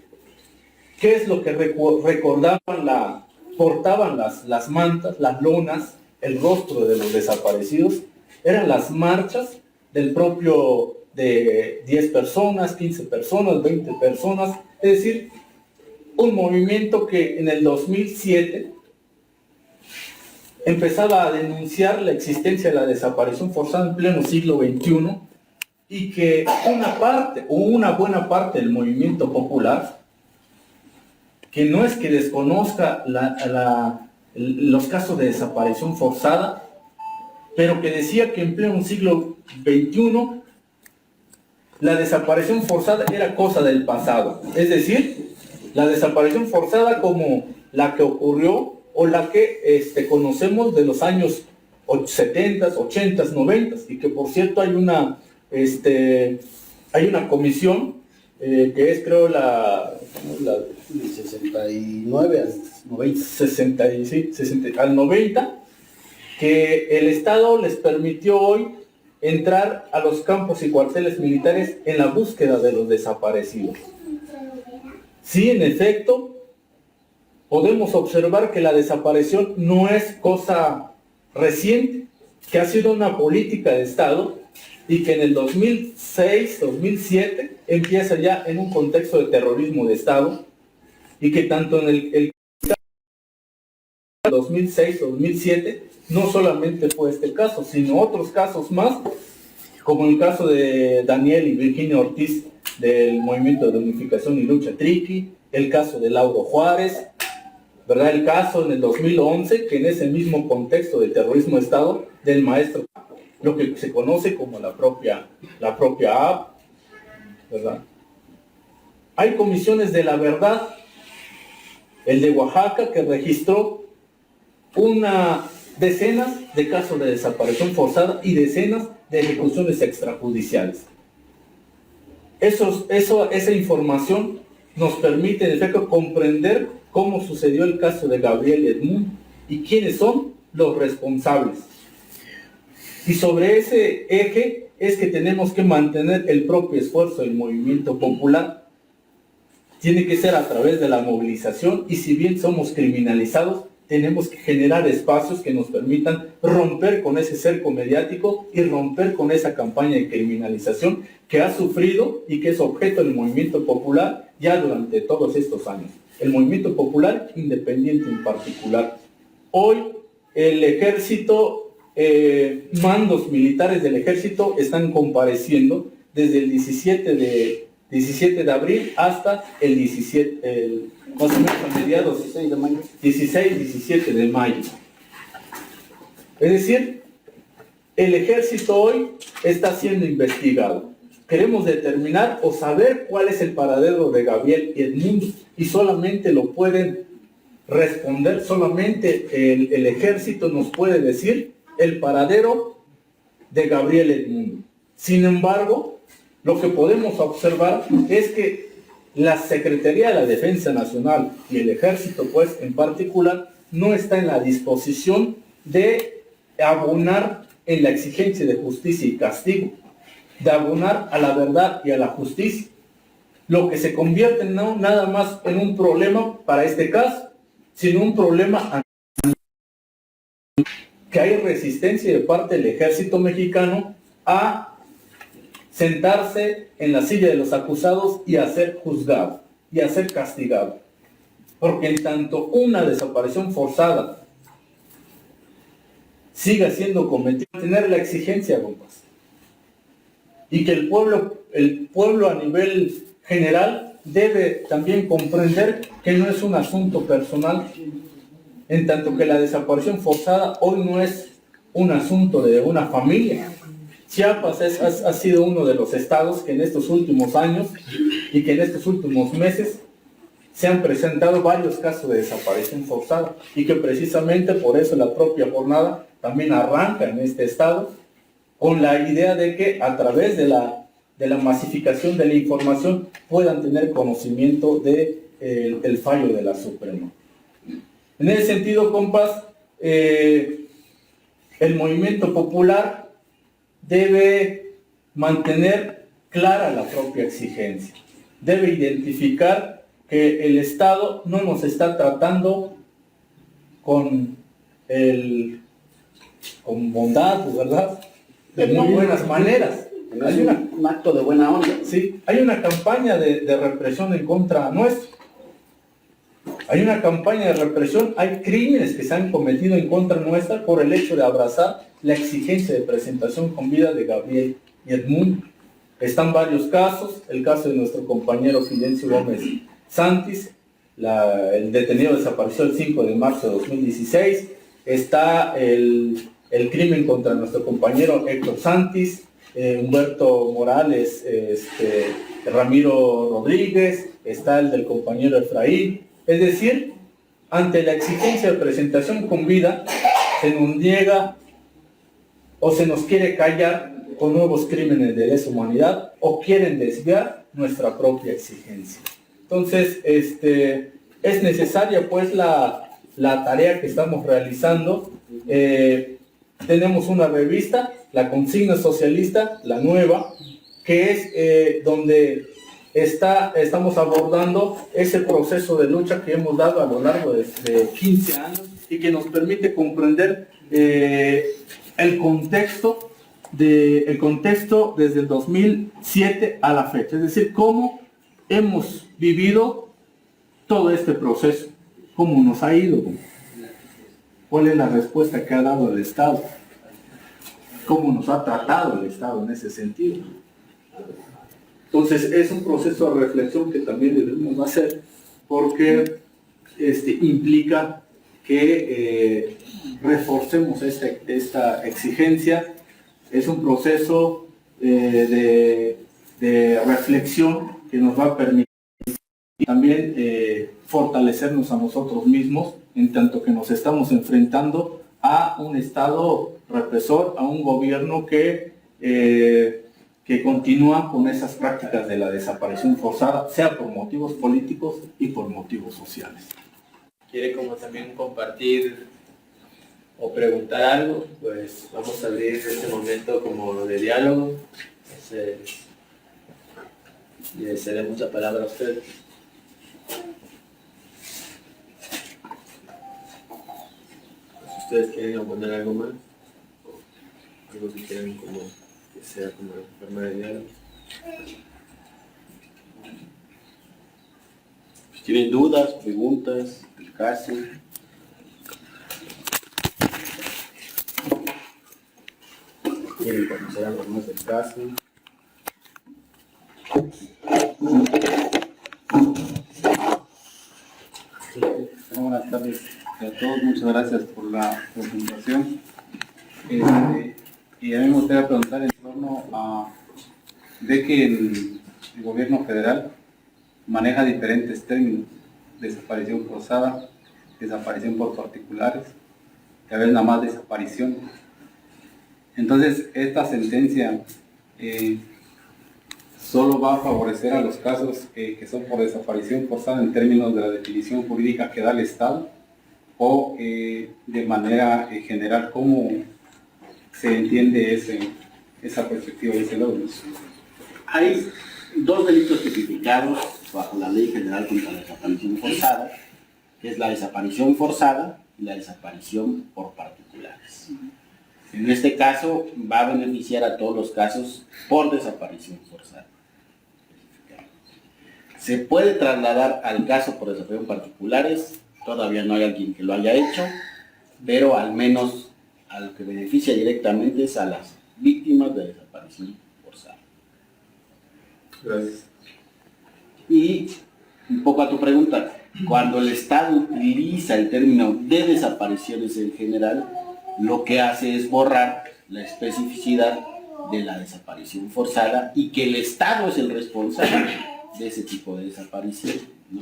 ¿qué es lo que recordaban portaban las mantas, las lonas, el rostro de los desaparecidos. Eran las marchas del propio de 10 personas, 15 personas, 20 personas, es decir, un movimiento que en el 2007 empezaba a denunciar la existencia de la desaparición forzada en pleno siglo XXI y que una parte o una buena parte del movimiento popular, que no es que desconozca los casos de desaparición forzada, pero que decía que en pleno siglo XXI la desaparición forzada era cosa del pasado. Es decir, la desaparición forzada como la que ocurrió o la que conocemos de los años 70, 80, 90, y que por cierto hay una comisión que es creo la 69 al 90. 60 al 90, que el Estado les permitió hoy entrar a los campos y cuarteles militares en la búsqueda de los desaparecidos. Sí, en efecto, podemos observar que la desaparición no es cosa reciente, que ha sido una política de Estado y que en el 2006, 2007 empieza ya en un contexto de terrorismo de Estado y que tanto en el 2006, 2007 no solamente fue este caso, sino otros casos más, como el caso de Daniel y Virginia Ortiz del Movimiento de Unificación y Lucha Triqui, el caso de Lauro Juárez, ¿verdad? El caso en el 2011, que en ese mismo contexto de terrorismo de Estado, del maestro, lo que se conoce como la propia AP, ¿verdad? Hay comisiones de la verdad, el de Oaxaca, que registró decenas de casos de desaparición forzada y decenas de ejecuciones extrajudiciales. Esa información nos permite, en efecto, comprender cómo sucedió el caso de Gabriel Edmundo y quiénes son los responsables. Y sobre ese eje es que tenemos que mantener el propio esfuerzo del movimiento popular. Tiene que ser a través de la movilización, y si bien somos criminalizados, tenemos que generar espacios que nos permitan romper con ese cerco mediático y romper con esa campaña de criminalización que ha sufrido y que es objeto del movimiento popular ya durante todos estos años. El movimiento popular independiente en particular. Hoy el ejército, mandos militares del ejército están compareciendo desde el 17 de abril hasta el 17, más o menos a mediados 16-17 de mayo. Es decir, el ejército hoy está siendo investigado. Queremos determinar o saber cuál es el paradero de Gabriel Edmundo, y solamente lo pueden responder, solamente el ejército nos puede decir el paradero de Gabriel Edmundo. Sin embargo, lo que podemos observar es que la Secretaría de la Defensa Nacional y el Ejército, pues, en particular, no está en la disposición de abonar en la exigencia de justicia y castigo, de abonar a la verdad y a la justicia, lo que se convierte no nada más en un problema para este caso, sino un problema que hay resistencia de parte del Ejército mexicano a sentarse en la silla de los acusados y a ser juzgado y a ser castigado. Porque en tanto una desaparición forzada siga siendo cometida, tener la exigencia, compas, y que el pueblo a nivel general debe también comprender que no es un asunto personal, en tanto que la desaparición forzada hoy no es un asunto de una familia. Chiapas ha sido uno de los estados que en estos últimos años y que en estos últimos meses se han presentado varios casos de desaparición forzada, y que precisamente por eso la propia jornada también arranca en este estado con la idea de que a través de la masificación de la información puedan tener conocimiento del fallo de la Suprema. En ese sentido, compas, el movimiento popular debe mantener clara la propia exigencia, debe identificar que el Estado no nos está tratando con, con bondad, ¿verdad? De muy buenas maneras. Es un acto de buena onda. Sí, hay una campaña de represión en contra nuestro. Hay una campaña de represión, hay crímenes que se han cometido en contra nuestra por el hecho de abrazar la exigencia de presentación con vida de Gabriel y Edmundo. Están varios casos, el caso de nuestro compañero Fidencio Gómez Santis, el detenido desapareció el 5 de marzo de 2016, está el crimen contra nuestro compañero Héctor Santis, Humberto Morales, Ramiro Rodríguez, está el del compañero Efraín. Es decir, ante la exigencia de presentación con vida, se nos niega o se nos quiere callar con nuevos crímenes de lesa humanidad o quieren desviar nuestra propia exigencia. Entonces, es necesaria pues la tarea que estamos realizando. Tenemos una revista, la Consigna Socialista, la nueva, que es donde estamos abordando ese proceso de lucha que hemos dado a lo largo de 15 años y que nos permite comprender el contexto desde el 2007 a la fecha, es decir, cómo hemos vivido todo este proceso, cómo nos ha ido, cuál es la respuesta que ha dado el Estado, cómo nos ha tratado el Estado en ese sentido. Entonces es un proceso de reflexión que también debemos hacer porque implica que reforcemos esta exigencia. Es un proceso de reflexión que nos va a permitir también fortalecernos a nosotros mismos en tanto que nos estamos enfrentando a un Estado represor, a un gobierno que continúa con esas prácticas de la desaparición forzada, sea por motivos políticos y por motivos sociales. ¿Quiere como también compartir o preguntar algo? Pues vamos a abrir este momento como de diálogo. Entonces, le cedemos la palabra a usted. Si ustedes quieren poner algo más, algo que quieran como que sea como la forma de diálogo. Si tienen dudas, preguntas, el caso. ¿Quieren conocer algo más del caso? Buenas tardes a todos, muchas gracias por la presentación. Y a mí me gustaría preguntar en torno a de que el gobierno federal maneja diferentes términos: desaparición forzada, desaparición por particulares, que a veces nada más desaparición. Entonces, esta sentencia solo va a favorecer a los casos que son por desaparición forzada en términos de la definición jurídica que da el Estado, o de manera general, ¿cómo se entiende esa perspectiva de ese logro? Hay dos delitos tipificados bajo la Ley General contra la Desaparición Forzada, que es la desaparición forzada y la desaparición por particulares. En este caso va a beneficiar a todos los casos por desaparición forzada. Se puede trasladar al caso por desaparición particulares, todavía no hay alguien que lo haya hecho, pero al menos al que beneficia directamente es a las víctimas de desaparición forzada. Gracias. Y un poco a tu pregunta, cuando el Estado utiliza el término de desapariciones en general, lo que hace es borrar la especificidad de la desaparición forzada y que el Estado es el responsable de ese tipo de desaparición, ¿no?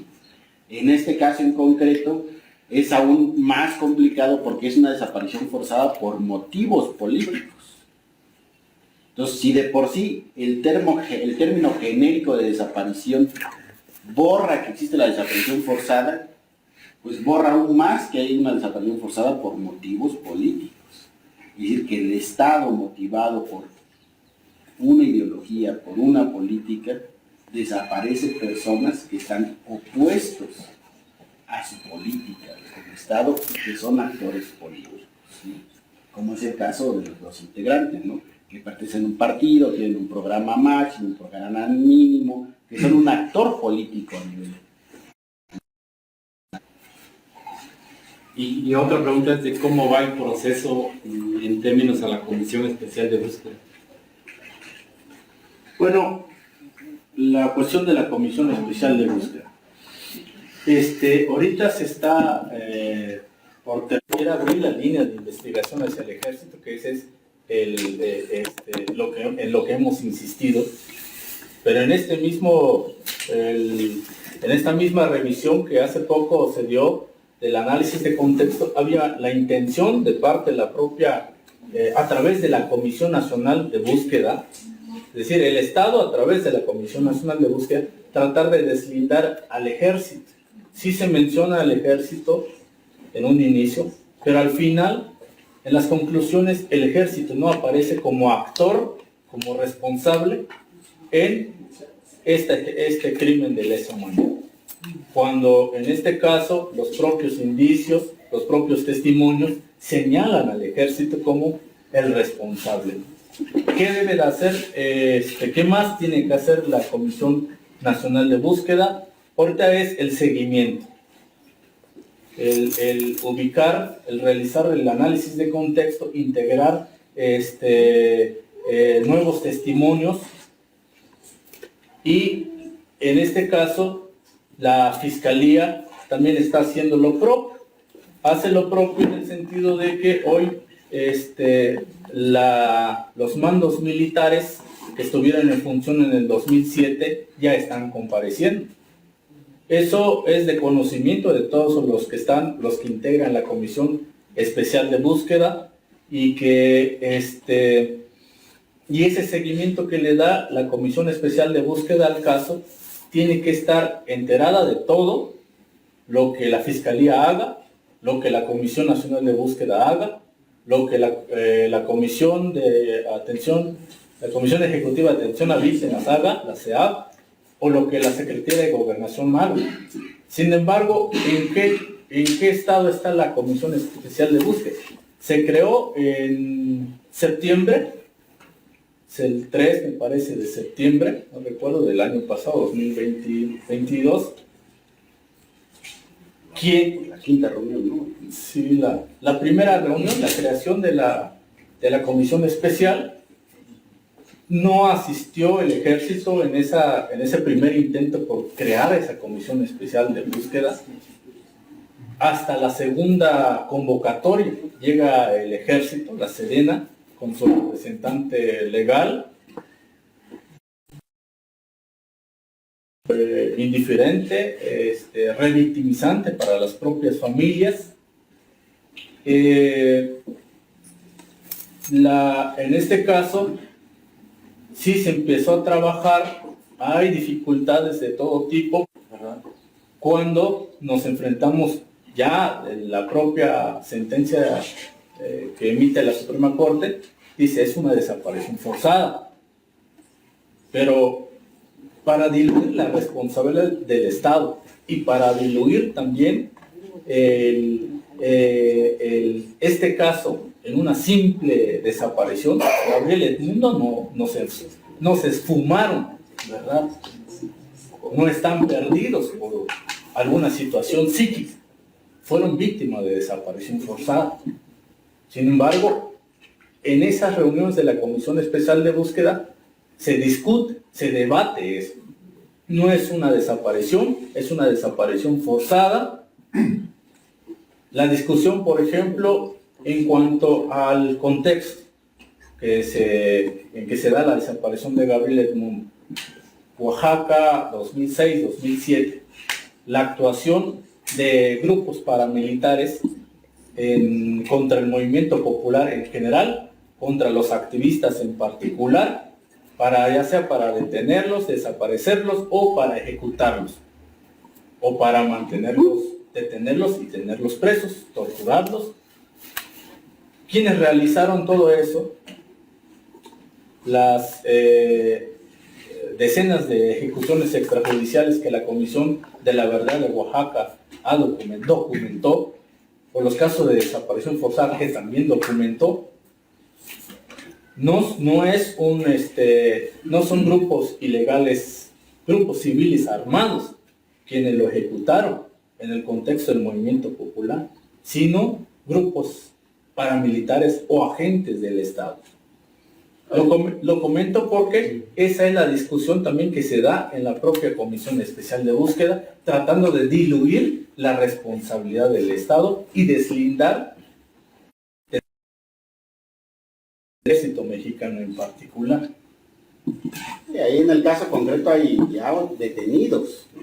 En este caso en concreto es aún más complicado porque es una desaparición forzada por motivos políticos. Entonces, si de por sí el término genérico de desaparición borra que existe la desaparición forzada, pues borra aún más que hay una desaparición forzada por motivos políticos. Es decir, que el Estado, motivado por una ideología, por una política, desaparece personas que están opuestos a su política como Estado, que son actores políticos, ¿sí? Como es el caso de los dos integrantes, ¿no? Que pertenecen a un partido, tienen un programa máximo, un programa mínimo, que son un actor político a nivel. Y otra pregunta es de cómo va el proceso en términos a la Comisión Especial de Búsqueda. Bueno, la cuestión de la Comisión Especial de Búsqueda. Ahorita se está por terminar abrir la línea de investigación hacia el ejército, que ese es en lo que hemos insistido. Pero en esta misma revisión que hace poco se dio del análisis de contexto, había la intención de parte de la propia, a través de la Comisión Nacional de Búsqueda, es decir, el Estado a través de la Comisión Nacional de Búsqueda, tratar de deslindar al ejército. Sí se menciona al ejército en un inicio, pero al final, en las conclusiones, el ejército no aparece como actor, como responsable en este crimen de lesa humanidad. Cuando en este caso los propios indicios, los propios testimonios señalan al ejército como el responsable. ¿Qué debe de hacer? ¿Qué más tiene que hacer la Comisión Nacional de Búsqueda? Ahorita es el seguimiento, el ubicar, el realizar el análisis de contexto, integrar nuevos testimonios y en este caso la Fiscalía también está haciendo lo propio. Hace lo propio en el sentido de que hoy los mandos militares que estuvieron en función en el 2007 ya están compareciendo. Eso es de conocimiento de todos los que integran la Comisión Especial de Búsqueda y y ese seguimiento que le da la Comisión Especial de Búsqueda al caso tiene que estar enterada de todo lo que la Fiscalía haga, lo que la Comisión Nacional de Búsqueda haga, lo que la Comisión Ejecutiva de Atención a Víctimas haga, la CEAV, o lo que la Secretaría de Gobernación haga. Sin embargo, ¿en qué estado está la Comisión Especial de Búsqueda? Se creó en septiembre, el 3, me parece, de septiembre, no recuerdo, del año pasado, 2022. La quinta reunión, ¿no? Sí, la primera reunión, la creación de la Comisión Especial, no asistió el ejército en ese primer intento por crear esa Comisión Especial de Búsqueda. Hasta la segunda convocatoria llega el ejército, la Sedena, con su representante legal, indiferente, revictimizante para las propias familias. En este caso, sí se empezó a trabajar, hay dificultades de todo tipo, ¿verdad? Cuando nos enfrentamos ya en la propia sentencia que emite la Suprema Corte, dice es una desaparición forzada. Pero para diluir la responsabilidad del Estado y para diluir también este caso en una simple desaparición, Gabriel Edmundo no se esfumaron, ¿verdad? No están perdidos por alguna situación psíquica, fueron víctimas de desaparición forzada. Sin embargo, en esas reuniones de la Comisión Especial de Búsqueda se discute, se debate eso. No es una desaparición, es una desaparición forzada. La discusión, por ejemplo, en cuanto al contexto en que se da la desaparición de Gabriel Edmundo. Oaxaca, 2006-2007. La actuación de grupos paramilitares contra el movimiento popular en general, contra los activistas en particular, ya sea para detenerlos, desaparecerlos o para ejecutarlos, o para detenerlos y tenerlos presos, torturarlos. ¿Quiénes realizaron todo eso? decenas de ejecuciones extrajudiciales que la Comisión de la Verdad de Oaxaca documentó, o los casos de desaparición forzada que también documentó, no son grupos ilegales, grupos civiles armados quienes lo ejecutaron en el contexto del movimiento popular, sino grupos paramilitares o agentes del Estado. Lo comento porque esa es la discusión también que se da en la propia Comisión Especial de Búsqueda, tratando de diluir la responsabilidad del Estado y deslindar del ejército mexicano en particular. Y ahí en el caso concreto hay ya detenidos, ¿no?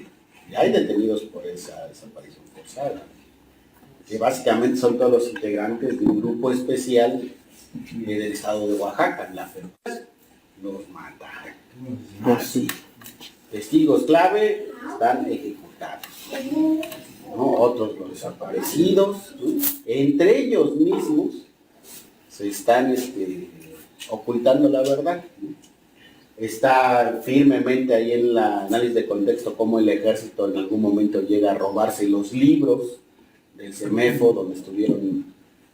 Ya hay detenidos por esa desaparición forzada, que básicamente son todos los integrantes de un grupo especial del estado de Oaxaca, la FERPAS, los mataron. Así. Testigos clave están ejecutados, ¿no? Otros los desaparecidos, ¿no? Entre ellos mismos se están ocultando la verdad, ¿no? Está firmemente ahí en el análisis de contexto cómo el ejército en algún momento llega a robarse los libros del CEMEFO,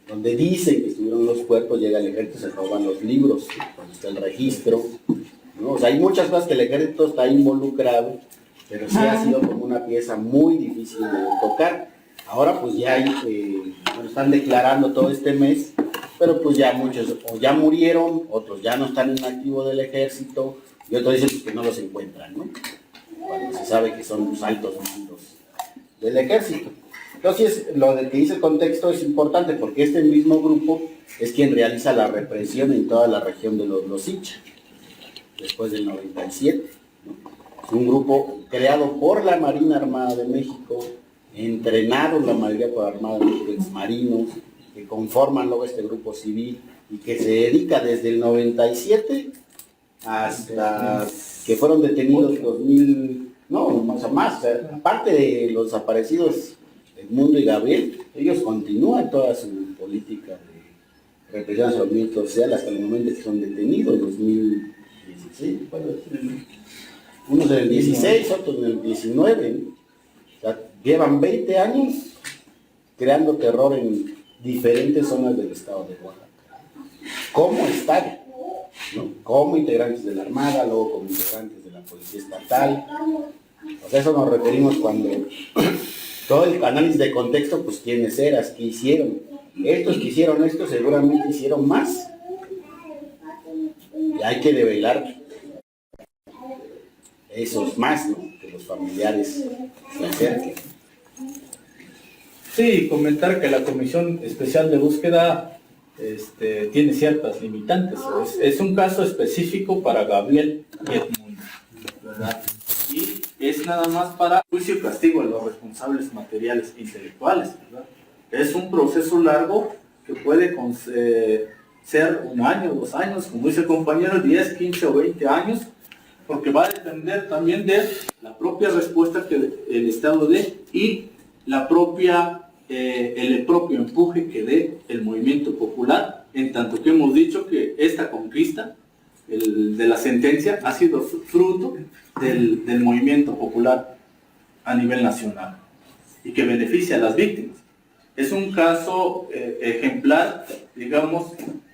donde dicen que estuvieron los cuerpos, llega el ejército, se roban los libros, donde está el registro, ¿no? O sea, hay muchas cosas que el ejército está involucrado, pero sí ha sido como una pieza muy difícil de tocar. Ahora pues ya están declarando todo este mes, pero pues ya muchos o ya murieron, otros ya no están en activo del ejército, y otros dicen pues, que no los encuentran, ¿no? Cuando se sabe que son los altos mandos del ejército. Entonces, lo de que dice el contexto es importante porque este mismo grupo es quien realiza la represión en toda la región de los Icha, después del 97, ¿no? Es un grupo creado por la Marina Armada de México, entrenados la mayoría por la Armada de México, exmarinos, que conforman luego este grupo civil y que se dedica desde el 97 hasta que fueron detenidos 2000, más, o sea, aparte de los desaparecidos Edmundo y Gabriel, ellos continúan toda su política de represión hacia el movimiento social hasta el momento que son detenidos, 2016, unos en el 16, otros en el 19, ¿no? O sea, llevan 20 años creando terror en diferentes zonas del estado de Oaxaca. Como Estado, ¿no? Como integrantes de la Armada, luego como integrantes de la Policía Estatal. O sea, eso nos referimos cuando todo el análisis de contexto, pues quiénes eras, qué hicieron. Estos que hicieron esto seguramente hicieron más. Y hay que develar esos más, ¿no? Que los familiares se acerquen. Sí, comentar que la Comisión Especial de Búsqueda tiene ciertas limitantes. Es un caso específico para Gabriel y Edmundo, ¿verdad? Y es nada más para juicio y castigo a los responsables materiales e intelectuales, ¿verdad? Es un proceso largo que puede ser 1 año, 2 años, como dice el compañero, 10, 15 o 20 años, porque va a depender también de la propia respuesta que el Estado dé y el propio empuje que dé el movimiento popular, en tanto que hemos dicho que esta conquista de la sentencia ha sido fruto del movimiento popular a nivel nacional y que beneficia a las víctimas. Es un caso ejemplar, digamos,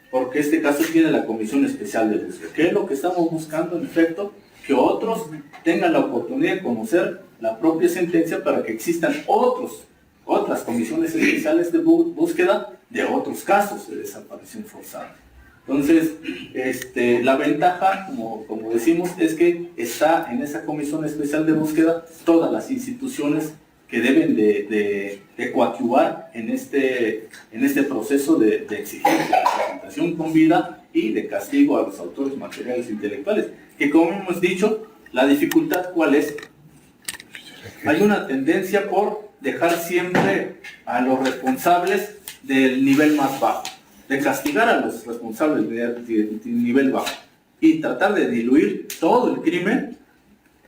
porque este caso tiene la Comisión Especial de Búsqueda. ¿Qué es lo que estamos buscando, en efecto? Que otros tengan la oportunidad de conocer la propia sentencia para que existan otras comisiones especiales de búsqueda de otros casos de desaparición forzada. Entonces, la ventaja, como decimos, es que está en esa comisión especial de búsqueda todas las instituciones que deben de coadyuvar en este proceso de exigencia de presentación con vida y de castigo a los autores materiales e intelectuales. Que como hemos dicho, la dificultad ¿cuál es? Hay una tendencia por dejar siempre a los responsables del nivel más bajo, de castigar a los responsables del nivel bajo y tratar de diluir todo el crimen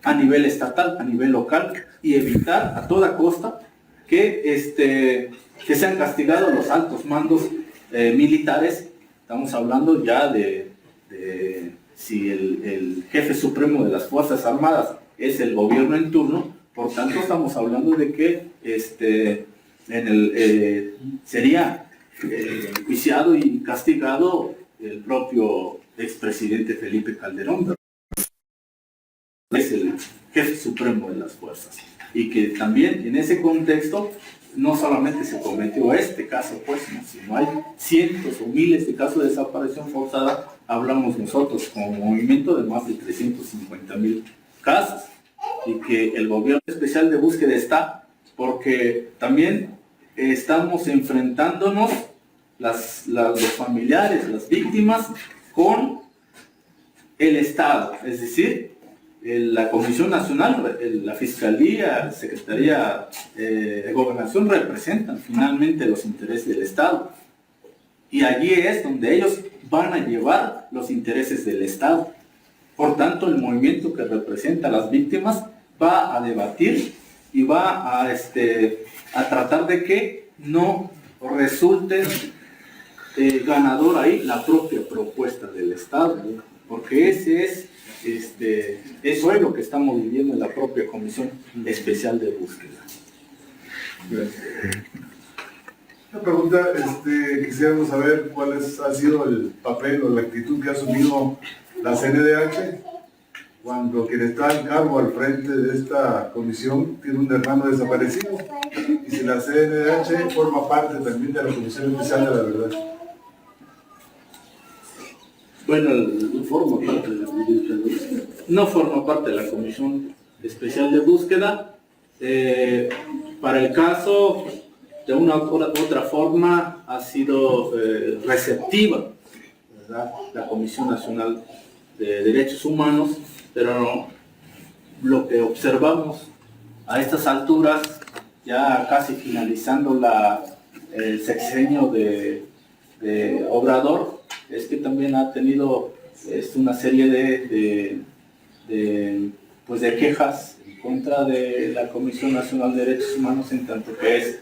a nivel estatal, a nivel local, y evitar a toda costa que sean castigados los altos mandos militares. Estamos hablando ya de si el jefe supremo de las Fuerzas Armadas es el gobierno en turno, por tanto estamos hablando de que sería enjuiciado y castigado el propio expresidente Felipe Calderón, es el jefe supremo de las fuerzas, y que también en ese contexto no solamente se cometió este caso, pues, sino hay cientos o miles de casos de desaparición forzada. Hablamos nosotros como movimiento de más de 350,000 casos, y que el gobierno especial de búsqueda está porque también estamos enfrentándonos los familiares, las víctimas, con el Estado, es decir, la Comisión Nacional, la Fiscalía, la Secretaría de Gobernación representan finalmente los intereses del Estado. Y allí es donde ellos van a llevar los intereses del Estado. Por tanto, el movimiento que representa a las víctimas va a debatir y va a tratar de que no resulte ganador ahí la propia propuesta del Estado, porque eso es lo que estamos viviendo en la propia Comisión Especial de Búsqueda. Una pregunta, quisiéramos saber cuál ha sido el papel o la actitud que ha asumido la CNDH cuando quien está en cargo al frente de esta comisión tiene un hermano desaparecido, y si la CNDH forma parte también de la Comisión Especial de la Verdad. Bueno, no forma parte de la Comisión Especial de Búsqueda. No forma parte de la Comisión Especial de Búsqueda. Para el caso, de una u otra forma, ha sido receptiva, ¿verdad?, la Comisión Nacional de Derechos Humanos, pero lo que observamos a estas alturas, ya casi finalizando el sexenio de Obrador, es que también ha tenido una serie de quejas en contra de la Comisión Nacional de Derechos Humanos, en tanto que es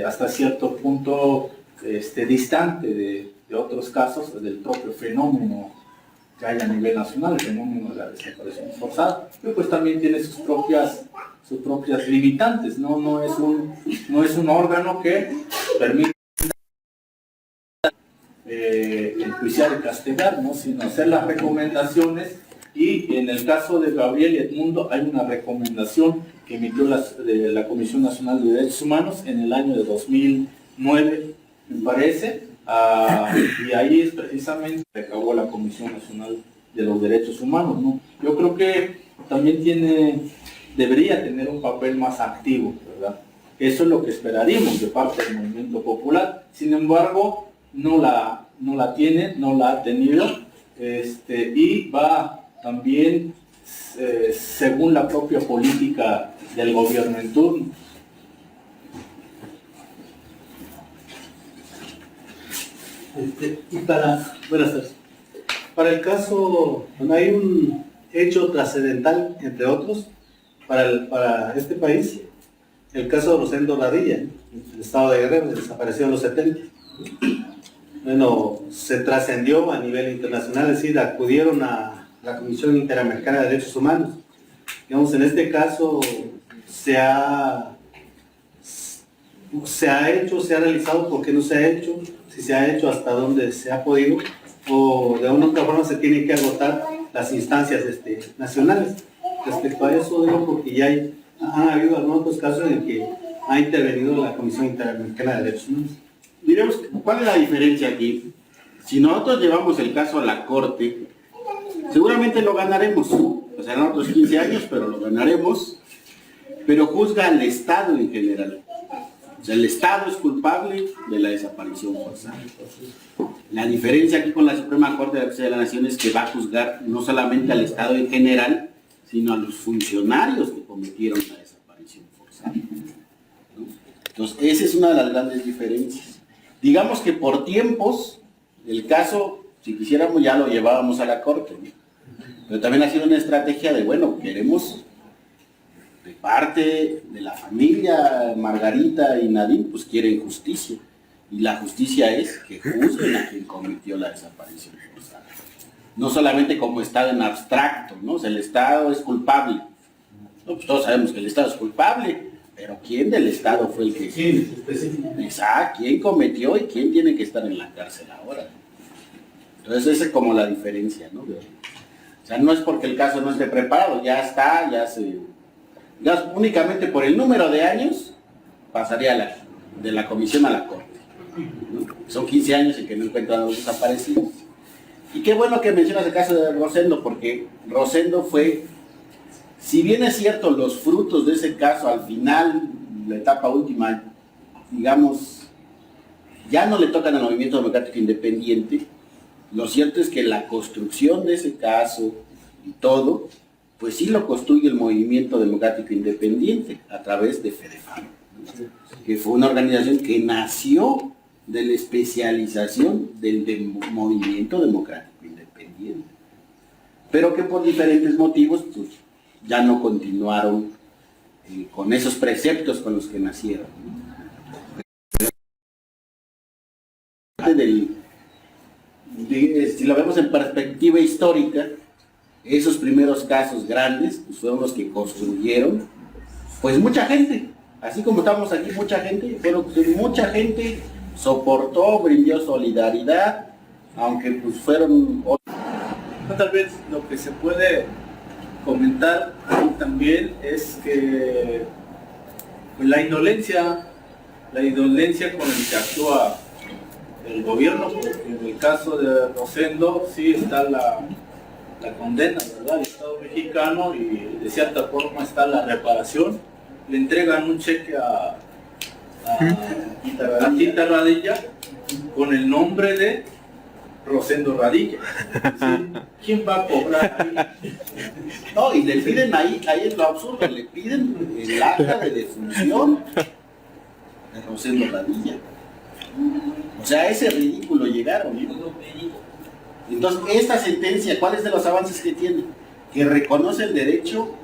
hasta cierto punto distante de otros casos del propio fenómeno que hay a nivel nacional, el fenómeno de la desaparición forzada, que pues también tiene sus propias limitantes, no es un órgano que permite enjuiciar y castigar, ¿no?, sino hacer las recomendaciones. Y en el caso de Gabriel y Edmundo hay una recomendación que emitió la Comisión Nacional de Derechos Humanos en el año de 2009, me parece, y ahí es precisamente que acabó la Comisión Nacional de los Derechos Humanos, ¿no? Yo creo que también debería tener un papel más activo, ¿verdad? Eso es lo que esperaríamos de parte del movimiento popular. Sin embargo, no la tiene, no la ha tenido, y va también según la propia política del gobierno en turno. Buenas tardes. Para el caso, bueno, hay un hecho trascendental, entre otros, para este país, el caso de Rosendo Radilla, en el estado de Guerrero, que desapareció en los 70. Bueno, se trascendió a nivel internacional, es decir, acudieron a la Comisión Interamericana de Derechos Humanos. Digamos, en este caso se ha hecho, se ha realizado, ¿por qué no se ha hecho? Si se ha hecho, hasta dónde se ha podido, o de una u otra forma se tienen que agotar las instancias nacionales. Respecto a eso, digo, porque ya han habido algunos otros casos en que ha intervenido la Comisión Interamericana de Derechos Humanos. Diremos, ¿cuál es la diferencia aquí? Si nosotros llevamos el caso a la Corte, seguramente lo ganaremos. Pasarán otros 15 años, pero lo ganaremos. Pero juzga al Estado en general. O sea, el Estado es culpable de la desaparición forzada. La diferencia aquí con la Suprema Corte de Justicia de la Nación es que va a juzgar no solamente al Estado en general, sino a los funcionarios que cometieron la desaparición forzada, ¿no? Entonces, esa es una de las grandes diferencias. Digamos que por tiempos, el caso, si quisiéramos, ya lo llevábamos a la Corte, ¿no? Pero también ha sido una estrategia de, bueno, queremos de parte de la familia Margarita y Nadine, pues quieren justicia. Y la justicia es que juzguen a quien cometió la desaparición forzada. no solamente como Estado en abstracto, ¿no? O sea, el Estado es culpable. No, pues todos sabemos que el Estado es culpable, pero ¿quién del Estado fue el que... Sí, específico. Exacto, ¿quién cometió y quién tiene que estar en la cárcel ahora? Entonces esa es como la diferencia, ¿no? O sea, no es porque el caso no esté preparado, ya está, ya únicamente por el número de años pasaría de la comisión a la corte, ¿no? Son 15 años en que no encuentran a los desaparecidos. Y qué bueno que mencionas el caso de Rosendo, porque Rosendo fue, si bien es cierto, los frutos de ese caso al final, la etapa última, digamos, ya no le tocan al movimiento democrático independiente. Lo cierto es que la construcción de ese caso y todo, pues sí lo construye el movimiento democrático independiente a través de FEDEFAM, que fue una organización que nació de la especialización del movimiento democrático independiente, pero que por diferentes motivos pues, ya no continuaron con esos preceptos con los que nacieron. Si lo vemos en perspectiva histórica, esos primeros casos grandes pues, fueron los que construyeron, pues mucha gente, así como estamos aquí, mucha gente soportó, brindó solidaridad, aunque pues fueron... Tal vez lo que se puede comentar ahí también es que pues, la indolencia con el que actúa el gobierno, porque en el caso de Rosendo sí está la condena, ¿verdad?, del Estado mexicano, y de cierta forma está la reparación. Le entregan un cheque a Tita Radilla con el nombre de Rosendo Radilla. ¿Sí? ¿Quién va a cobrar ahí? No, y le piden ahí es lo absurdo, le piden el acta de defunción de Rosendo Radilla. O sea, a ese ridículo llegaron, ¿no? Entonces, esta sentencia, ¿cuáles de los avances que tiene? Que reconoce el derecho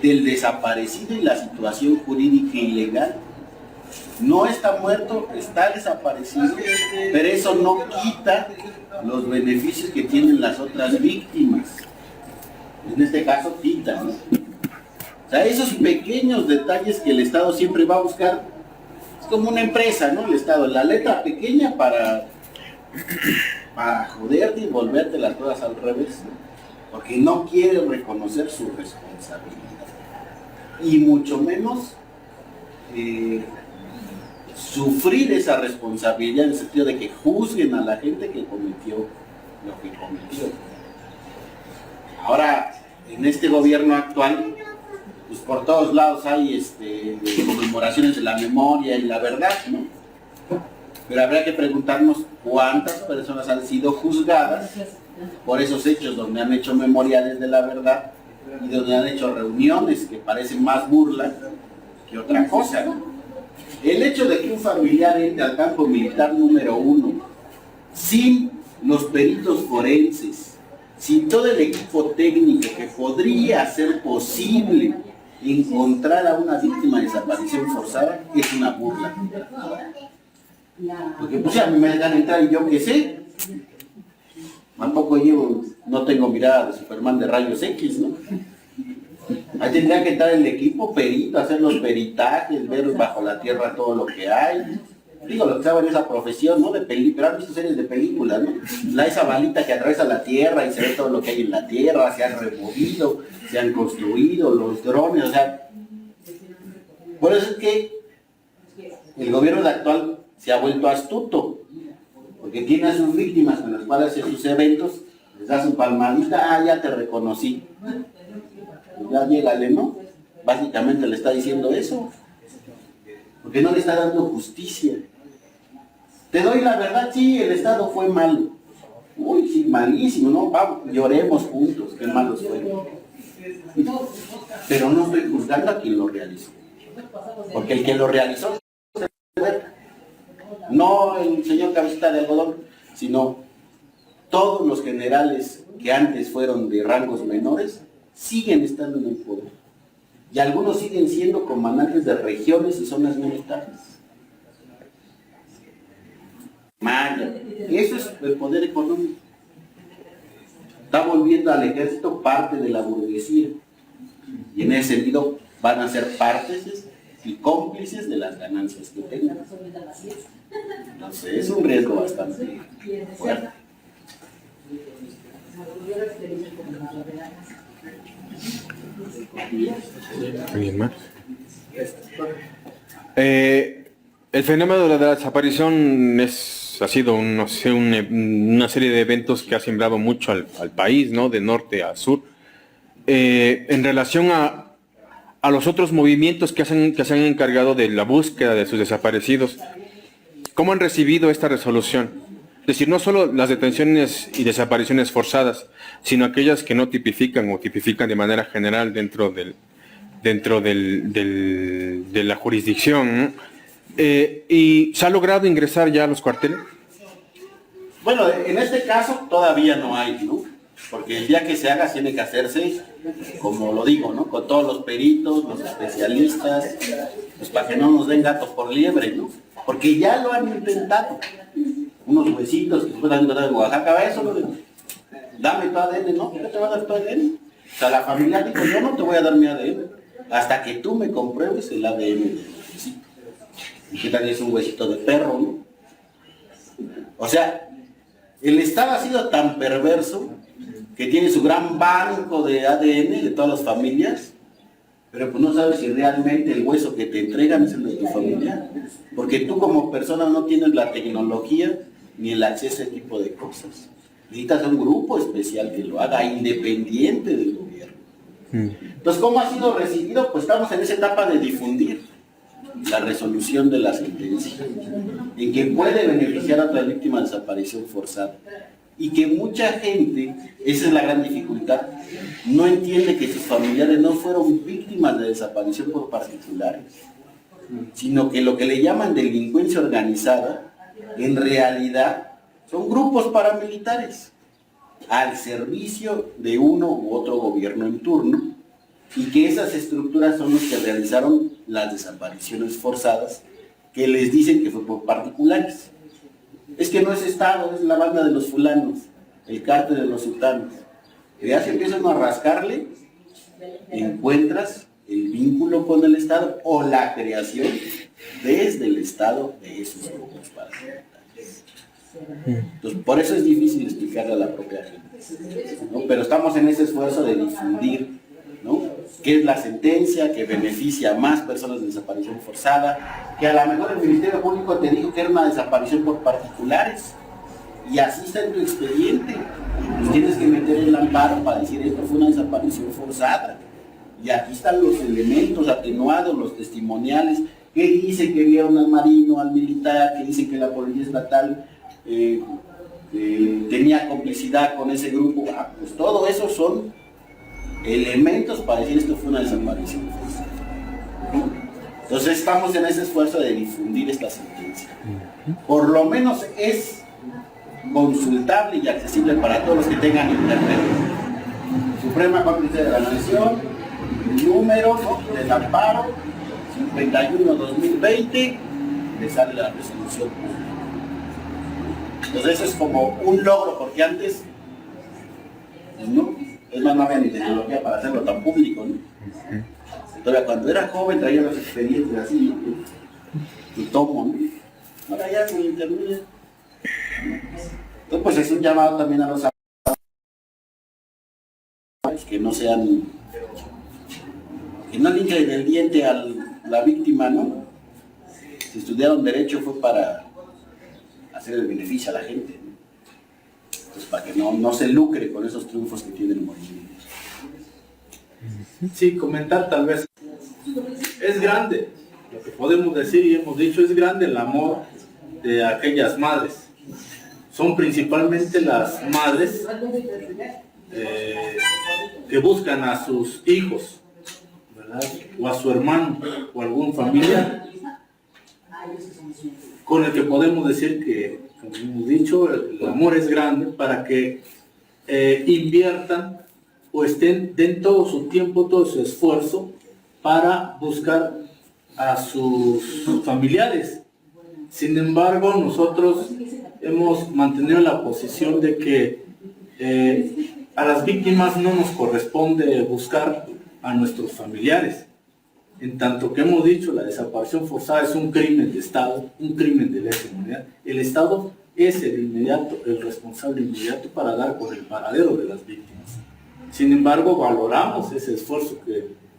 del desaparecido y la situación jurídica ilegal. No está muerto, está desaparecido, pero eso no quita los beneficios que tienen las otras víctimas. En este caso, Tita, ¿no? O sea, esos pequeños detalles que el Estado siempre va a buscar, es como una empresa, ¿no? El Estado, la letra pequeña para joderte y volverte las cosas al revés, ¿no? Porque no quiere reconocer su responsabilidad. Y mucho menos sufrir esa responsabilidad en el sentido de que juzguen a la gente que cometió lo que cometió. Ahora, en este gobierno actual, pues por todos lados hay conmemoraciones de la memoria y la verdad, ¿no? Pero habría que preguntarnos cuántas personas han sido juzgadas por esos hechos donde han hecho memoriales de la verdad y donde han hecho reuniones que parecen más burla que otra cosa, ¿no? El hecho de que un familiar entre al campo militar número 1 sin los peritos forenses, sin todo el equipo técnico que podría hacer posible encontrar a una víctima de desaparición forzada, es una burla. Porque pues a mí me dejan entrar y yo qué sé, tampoco no tengo mirada de Superman de rayos X, ¿no? Ahí tendría que estar el equipo perito, hacer los peritajes, ver bajo la tierra todo lo que hay. Digo, lo que saben esa profesión, ¿no? De película, han visto series de películas, ¿no? Esa balita que atraviesa la tierra y se ve todo lo que hay en la tierra, se han removido, se han construido, los drones, o sea... Por eso es que el gobierno actual se ha vuelto astuto, porque tiene a sus víctimas con las cuales hace sus eventos, les da su palmadita, ya te reconocí. Ya llégale, ¿no? Básicamente le está diciendo eso, porque no le está dando justicia. Te doy la verdad, sí, el Estado fue malo. Uy, sí, malísimo, ¿no? Vamos, lloremos juntos, qué malos fueron. Pero no estoy juzgando a quien lo realizó, porque el que lo realizó no el señor Cabecita de Algodón, sino todos los generales que antes fueron de rangos menores, siguen estando en el poder. Y algunos siguen siendo comandantes de regiones y zonas militares. Maya. Eso es el poder económico. está volviendo al ejército parte de la burguesía. Y en ese sentido van a ser partes y cómplices de las ganancias que tengan. Entonces es un riesgo bastante fuerte. ¿Alguien más? El fenómeno de la desaparición ha sido no sé, una serie de eventos que ha sembrado mucho al país, ¿no? De norte a sur. En relación a los otros movimientos que se han encargado de la búsqueda de sus desaparecidos, ¿cómo han recibido esta resolución? Es decir, no solo las detenciones y desapariciones forzadas, sino aquellas que no tipifican o tipifican de manera general dentro de la jurisdicción, ¿no? ¿Y se ha logrado ingresar ya a los cuarteles? Bueno, en este caso todavía no hay, ¿no? Porque el día que se haga tiene que hacerse, como lo digo, ¿no? Con todos los peritos, los especialistas, pues para que no nos den gatos por liebre, ¿no? Porque ya lo han intentado. Unos huesitos que después han encontrado en Oaxaca, eso lo de, dame tu ADN, ¿no? ¿Qué te va a dar tu ADN? O sea, la familia dijo, yo no te voy a dar mi ADN, hasta que tú me compruebes el ADN del huesito. ¿Y qué tal es un huesito de perro, no? O sea, el Estado ha sido tan perverso que tiene su gran banco de ADN de todas las familias, pero pues no sabes si realmente el hueso que te entregan es el de tu familia, porque tú como persona no tienes la tecnología ni el acceso a ese tipo de cosas. Necesitas un grupo especial que lo haga, independiente del gobierno. Entonces, ¿cómo ha sido recibido? Pues estamos en esa etapa de difundir la resolución de la sentencia, en que puede beneficiar a otra víctima de desaparición forzada. Y que mucha gente, esa es la gran dificultad, no entiende que sus familiares no fueron víctimas de desaparición por particulares, sino que lo que le llaman delincuencia organizada, en realidad son grupos paramilitares al servicio de uno u otro gobierno en turno, y que esas estructuras son los que realizaron las desapariciones forzadas, que les dicen que fue por particulares. Es que no es Estado, es la banda de los fulanos, el cártel de los sultanos. Y ya se empiezan a rascarle, encuentras el vínculo con el Estado o la creación desde el Estado de esos grupos paramilitares. Entonces, por eso es difícil explicarle a la propia gente, ¿no? Pero estamos en ese esfuerzo de difundir, ¿no? ¿Qué es la sentencia que beneficia a más personas de desaparición forzada? Que a lo mejor el Ministerio Público te dijo que era una desaparición por particulares, y así está en tu expediente. Pues tienes que meter el amparo para decir esto fue una desaparición forzada. Y aquí están los elementos atenuados, los testimoniales, que dicen que vieron al marino, al militar, que dicen que la policía estatal tenía complicidad con ese grupo. Pues todo eso son elementos para decir esto fue una desaparición forzada. Entonces estamos en ese esfuerzo de difundir esta sentencia. Por lo menos es consultable y accesible para todos los que tengan internet. Suprema Corte de la Nación, número, ¿no?, del amparo 51-2020, le sale la resolución pública. Entonces eso es como un logro, porque antes, ¿no? Es más, no había ni tecnología para hacerlo tan público, ¿no? Todavía cuando era joven traía los expedientes así, tu tomo, ¿no? Ahora ya con internet. Entonces, pues es un llamado también a los abogados que no sean, que no linken el diente a la víctima, ¿no? Si estudiaron derecho fue para hacer el beneficio a la gente, ¿no? Pues para que no se lucre con esos triunfos que tiene el movimiento. Sí, comentar tal vez. Es grande, lo que podemos decir y hemos dicho, es grande el amor de aquellas madres. Son principalmente las madres que buscan a sus hijos, ¿verdad?, o a su hermano o algún familiar, con el que podemos decir que, como hemos dicho, el amor es grande, para que inviertan o den todo su tiempo, todo su esfuerzo para buscar a sus familiares. Sin embargo, nosotros hemos mantenido la posición de que a las víctimas no nos corresponde buscar a nuestros familiares. En tanto que hemos dicho, la desaparición forzada es un crimen de Estado, un crimen de lesa humanidad. El Estado es el responsable inmediato para dar con el paradero de las víctimas. Sin embargo, valoramos ese esfuerzo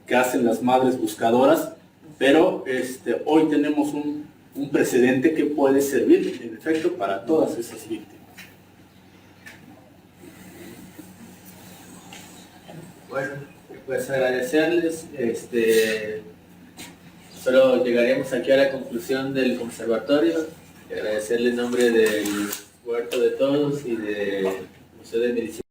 que hacen las madres buscadoras, pero hoy tenemos un precedente que puede servir, en efecto, para todas esas víctimas. Bueno, pues agradecerles. Solo llegaremos aquí a la conclusión del conservatorio. Agradecerle en nombre del Huerto de Todos y del Museo de Medicina.